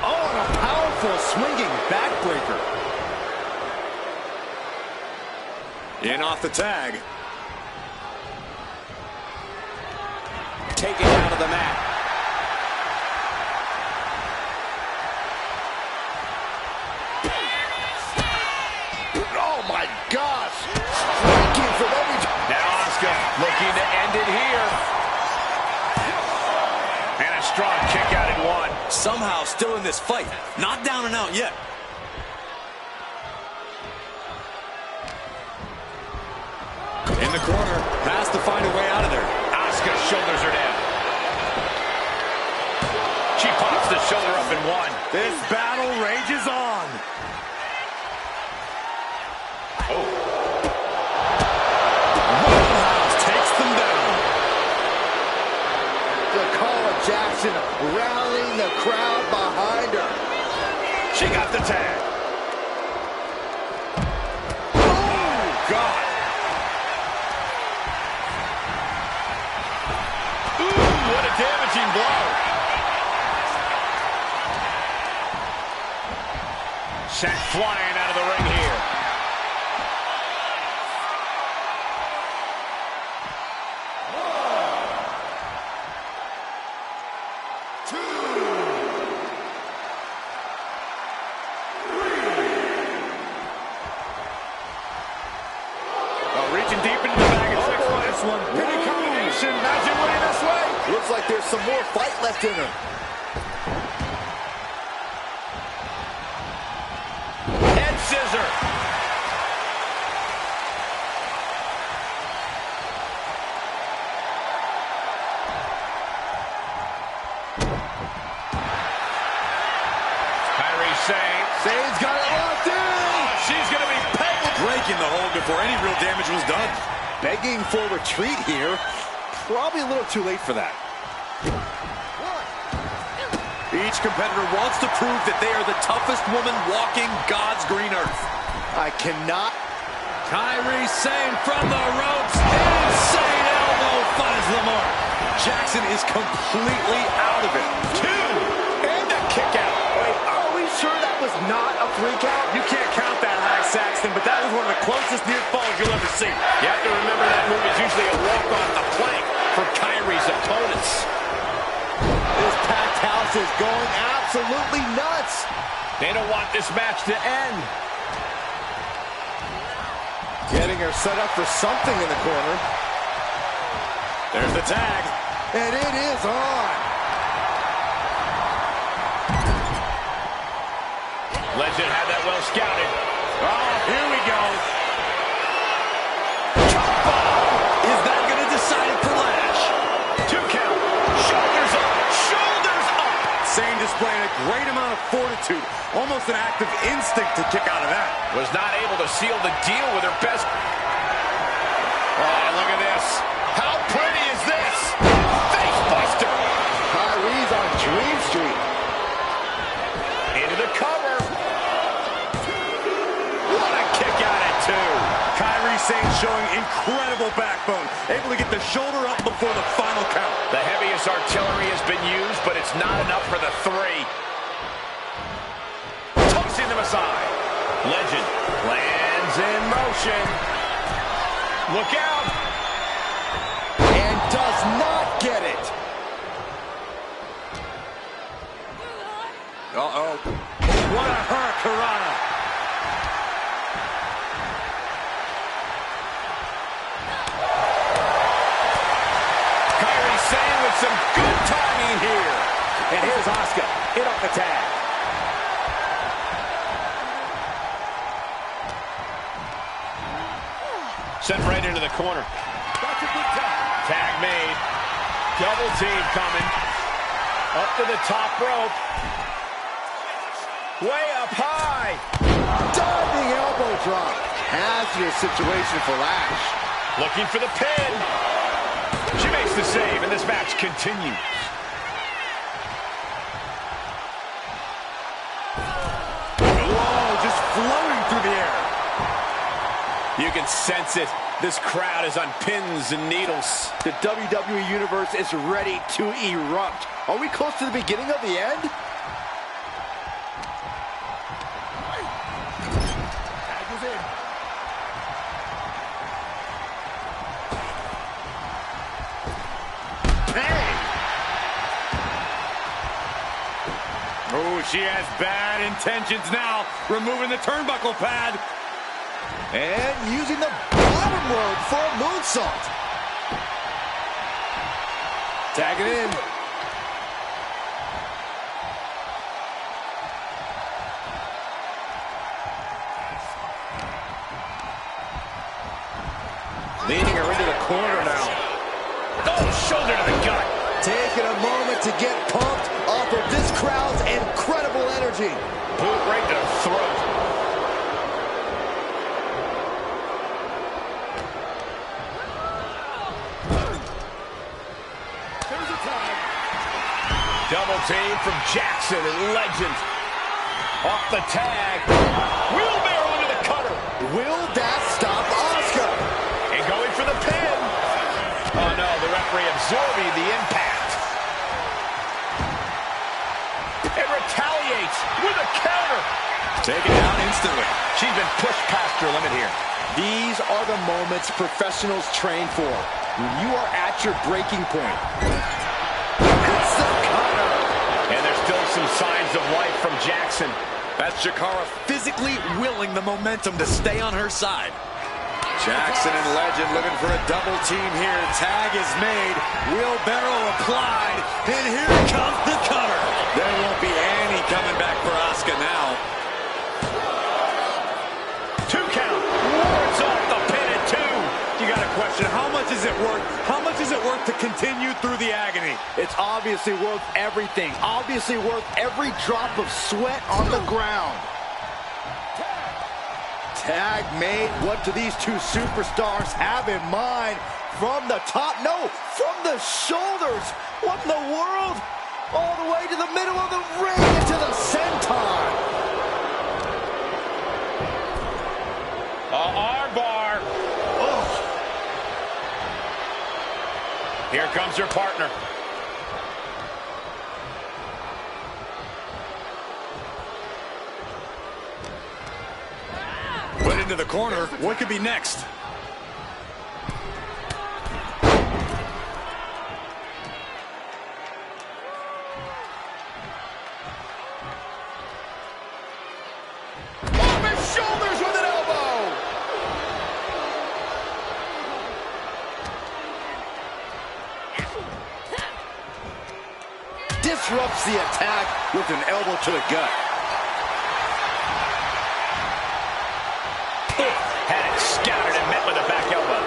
Oh, and a powerful swinging backbreaker. In off the tag. Taken out of the mat. Oh, my gosh. Striking from every... Now Asuka looking to end it here. And a strong kick out at one. Somehow still in this fight. Not down and out yet. In the corner, has to find a way out of there. Asuka shoulders her down. She pops the shoulder up in one. This battle rages on. Oh. Roundhouse takes them down. Dakota Jackson rallying the crowd behind her. She got the tag. Oh, God. Ooh, what a damaging blow. Sent flying out of the ring here. Reaching deep into the bag and fixing this one. Pretty combination. Imagine winning this way. Looks like there's some more fight left in her. Head scissor. Kairi Sane. Sane's got it locked in. She's going to be paid. Breaking the hold before any real damage was done. Begging for retreat here. Probably a little too late for that. Each competitor wants to prove that they are the toughest woman walking God's green earth. I cannot. Kairi Sane from the ropes. Insane elbow finds the mark. Jackson is completely out of it. Two. And a kick out. Wait, are we sure that was not a 3 count? You can't count that, Saxton, but that was one of the closest near falls you'll ever see. You have to remember that move is usually a walk off the plank for Kairi's opponents. This packed house is going absolutely nuts. They don't want this match to end. Getting her set up for something in the corner. There's the tag. And it is on. Legend had that well scouted. Oh, here we go. Chop bomb. Is that going to decide it for Lash? 2 count. Shoulders up. Shoulders up. Sane displaying a great amount of fortitude. Almost an act of instinct to kick out of that. Was not able to seal the deal with her best. Oh, look at this. How pretty is this? Face buster. Kairi's on Dream Street. Into the cover. What a kick out at 2. Kairi Sane showing incredible backbone. Able to get the shoulder up before the final count. The heaviest artillery has been used, but it's not enough for the 3. Tossing them aside. Legend lands in motion. Look out. And does not get it. Uh-oh. What a hurricanrana. Kairi Sane with some good timing here. And here's Asuka in off the tag. Sent right into the corner. That's a good tag. Tag made. Double team coming. Up to the top rope. Way up high. Diving elbow drop. Hazardous situation for Lash. Looking for the pin. She makes the save, and this match continues. Whoa, just floating through the air. You can sense it. This crowd is on pins and needles. The WWE Universe is ready to erupt. Are we close to the beginning of the end? Tag is in. Bang! Oh, she has bad intentions now. Removing the turnbuckle pad. And using the bottom rope for a moonsault. Tag it in. Leading her her into the corner now. Oh, shoulder to the gut. Taking a moment to get pumped off of this crowd's incredible energy. Boot right to the throat. There's a tag. Double team from Jackson and Legend. Off the tag. Wheelbarrow into the cutter. Will that stop Asuka? And going for the pin. Oh no, the referee absorbing the impact. And retaliates with a counter. Taken down instantly. She's been pushed past her limit here. These are the moments professionals train for. When you are at your breaking point. It's the cutter. And there's still some signs of life from Jackson. That's Jakara physically willing the momentum to stay on her side. Jackson and Legend looking for a double team here. Tag is made. Wheelbarrow applied. And here comes the cutter. There won't be any coming back for Asuka now. 2 count. Wards off the pin at 2. You got a question. How much is it worth? How much is it worth to continue through the agony? It's obviously worth everything. Obviously worth every drop of sweat on the ground. Tag made. What do these two superstars have in mind? From the top? No, from the shoulders. What in the world? All the way to the middle of the ring into the senton. Armbar. Oh. Here comes her partner. Put into the corner. What could be next? Off his shoulders with an elbow. Disrupts the attack with an elbow to the gut. Had it scouted and met with a back elbow.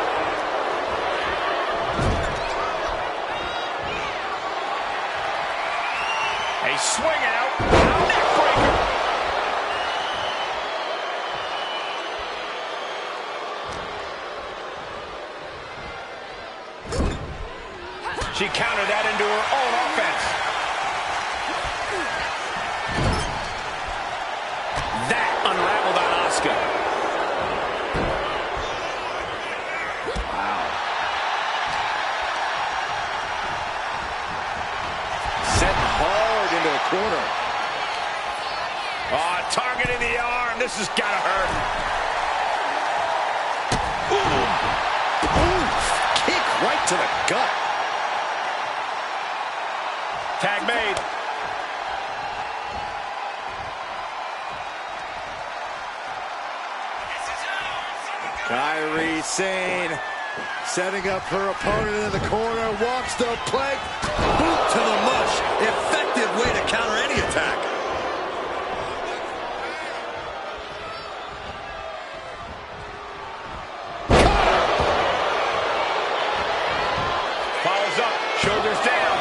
A swing out. Neck breaker. She countered that into her own offense. That unraveled on Asuka. Into the corner. Oh, targeting the arm. This has got to hurt. Ooh, kick right to the gut. Tag made. Kairi Sane setting up her opponent in the corner. Walks the plank. Boot to the mush. Effective way to counter any attack. Follows up. Shoulders down.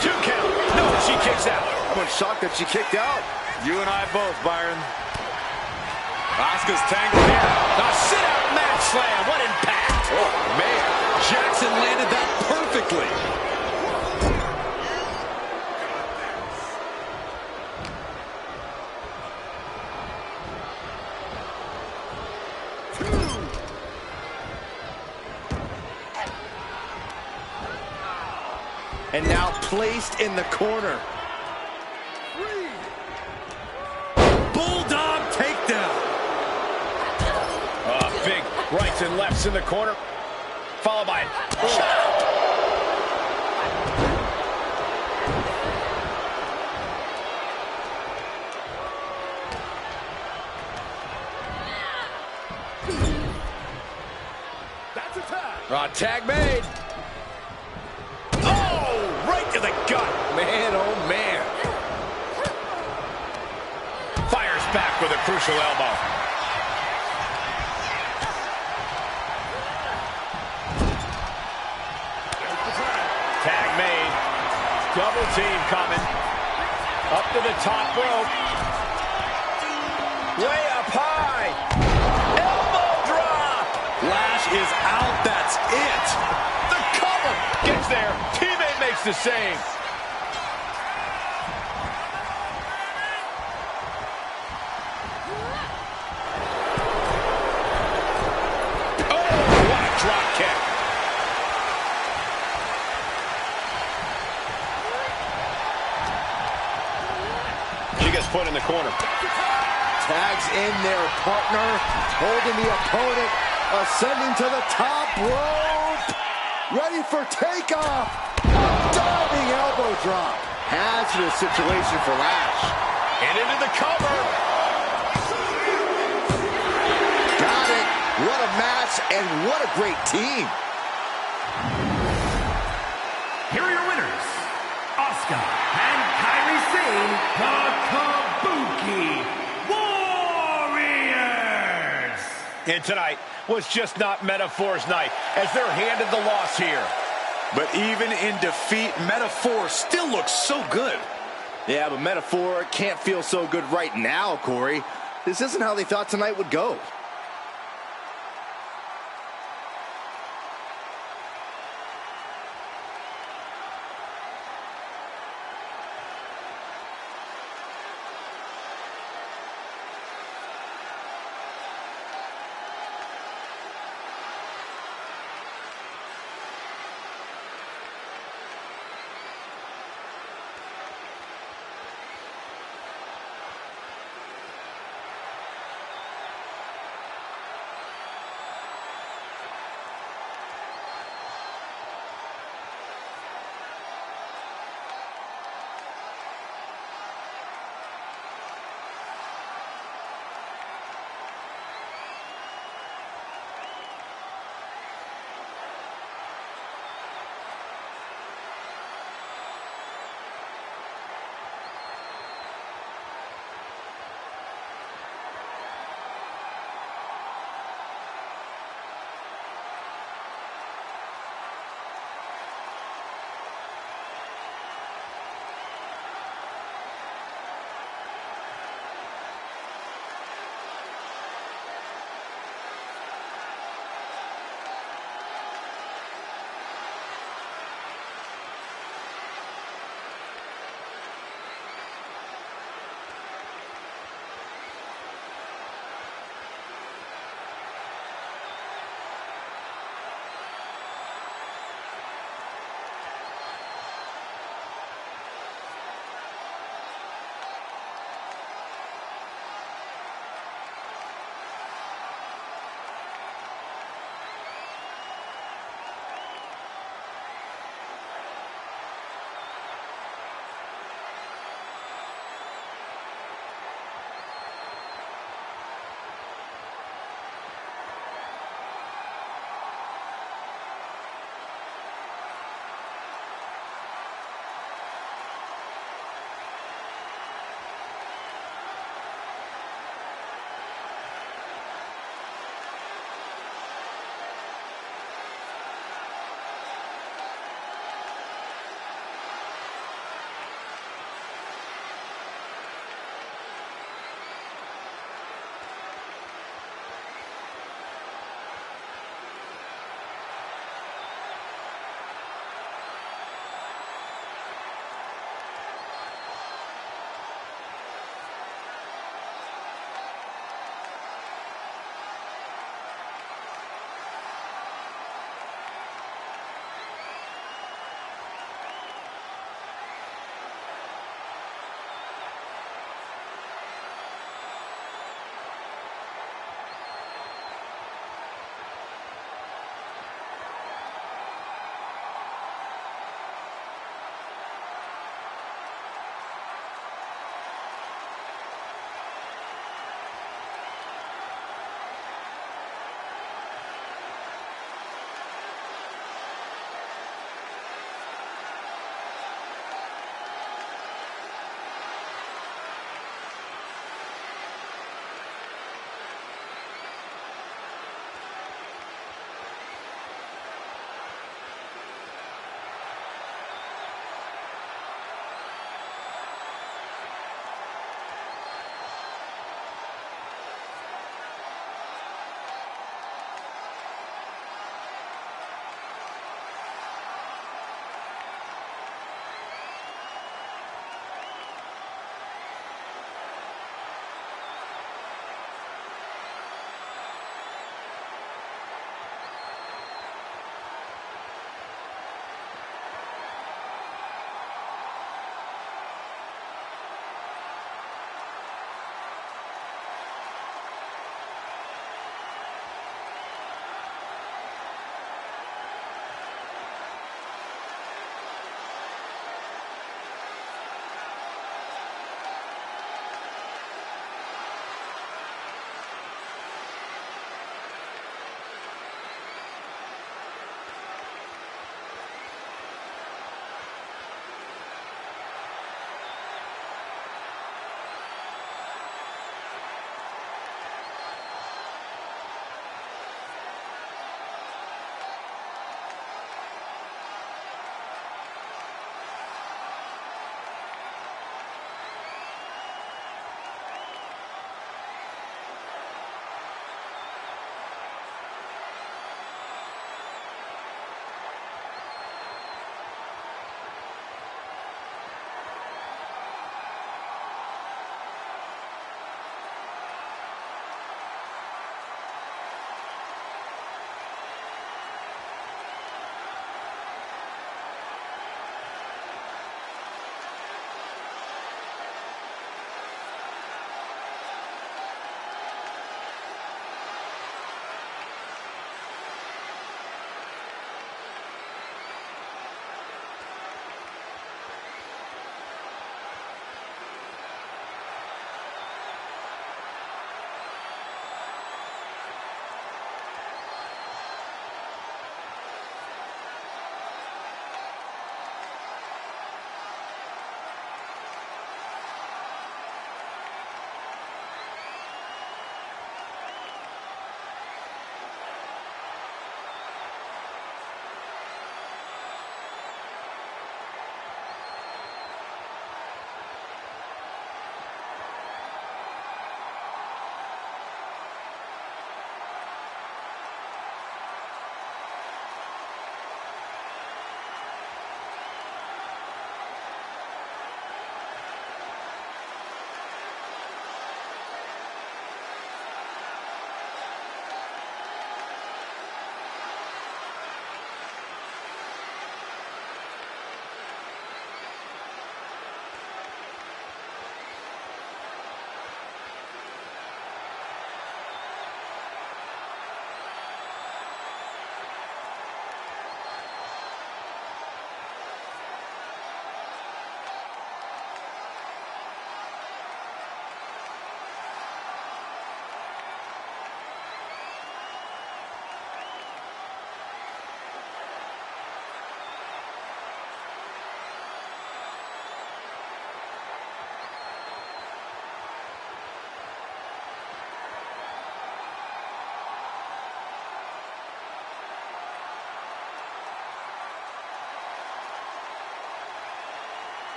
2 count. No, she kicks out. I'm shocked that she kicked out. You and I both, Byron. Asuka's tangled here. A sit-out mat slam. What impact. Oh, man. Jackson landed that perfectly. And now placed in the corner. Bulldog takedown. Big rights and lefts in the corner. Followed by That's a tag. tag made. Oh, right to the gut. Man, oh man. Fires back with a crucial elbow. coming. Up to the top rope. Way up high. Elbow drop. Lash is out. That's it. The cover. Gets there. Teammate makes the save. Drop kick. She gets put in the corner. Tags in their partner, holding the opponent, ascending to the top rope. Ready for takeoff. Diving elbow drop. Hazardous situation for Lash. And into the cover. Got it. What a match and what a great team. Here are your winners, Asuka and Kairi Sane, the Kabuki Warriors. And tonight was just not Metaphor's night, as they're handed the loss here. But even in defeat, Metaphor still looks so good. Yeah, but Metaphor can't feel so good right now, Corey. This isn't how they thought tonight would go.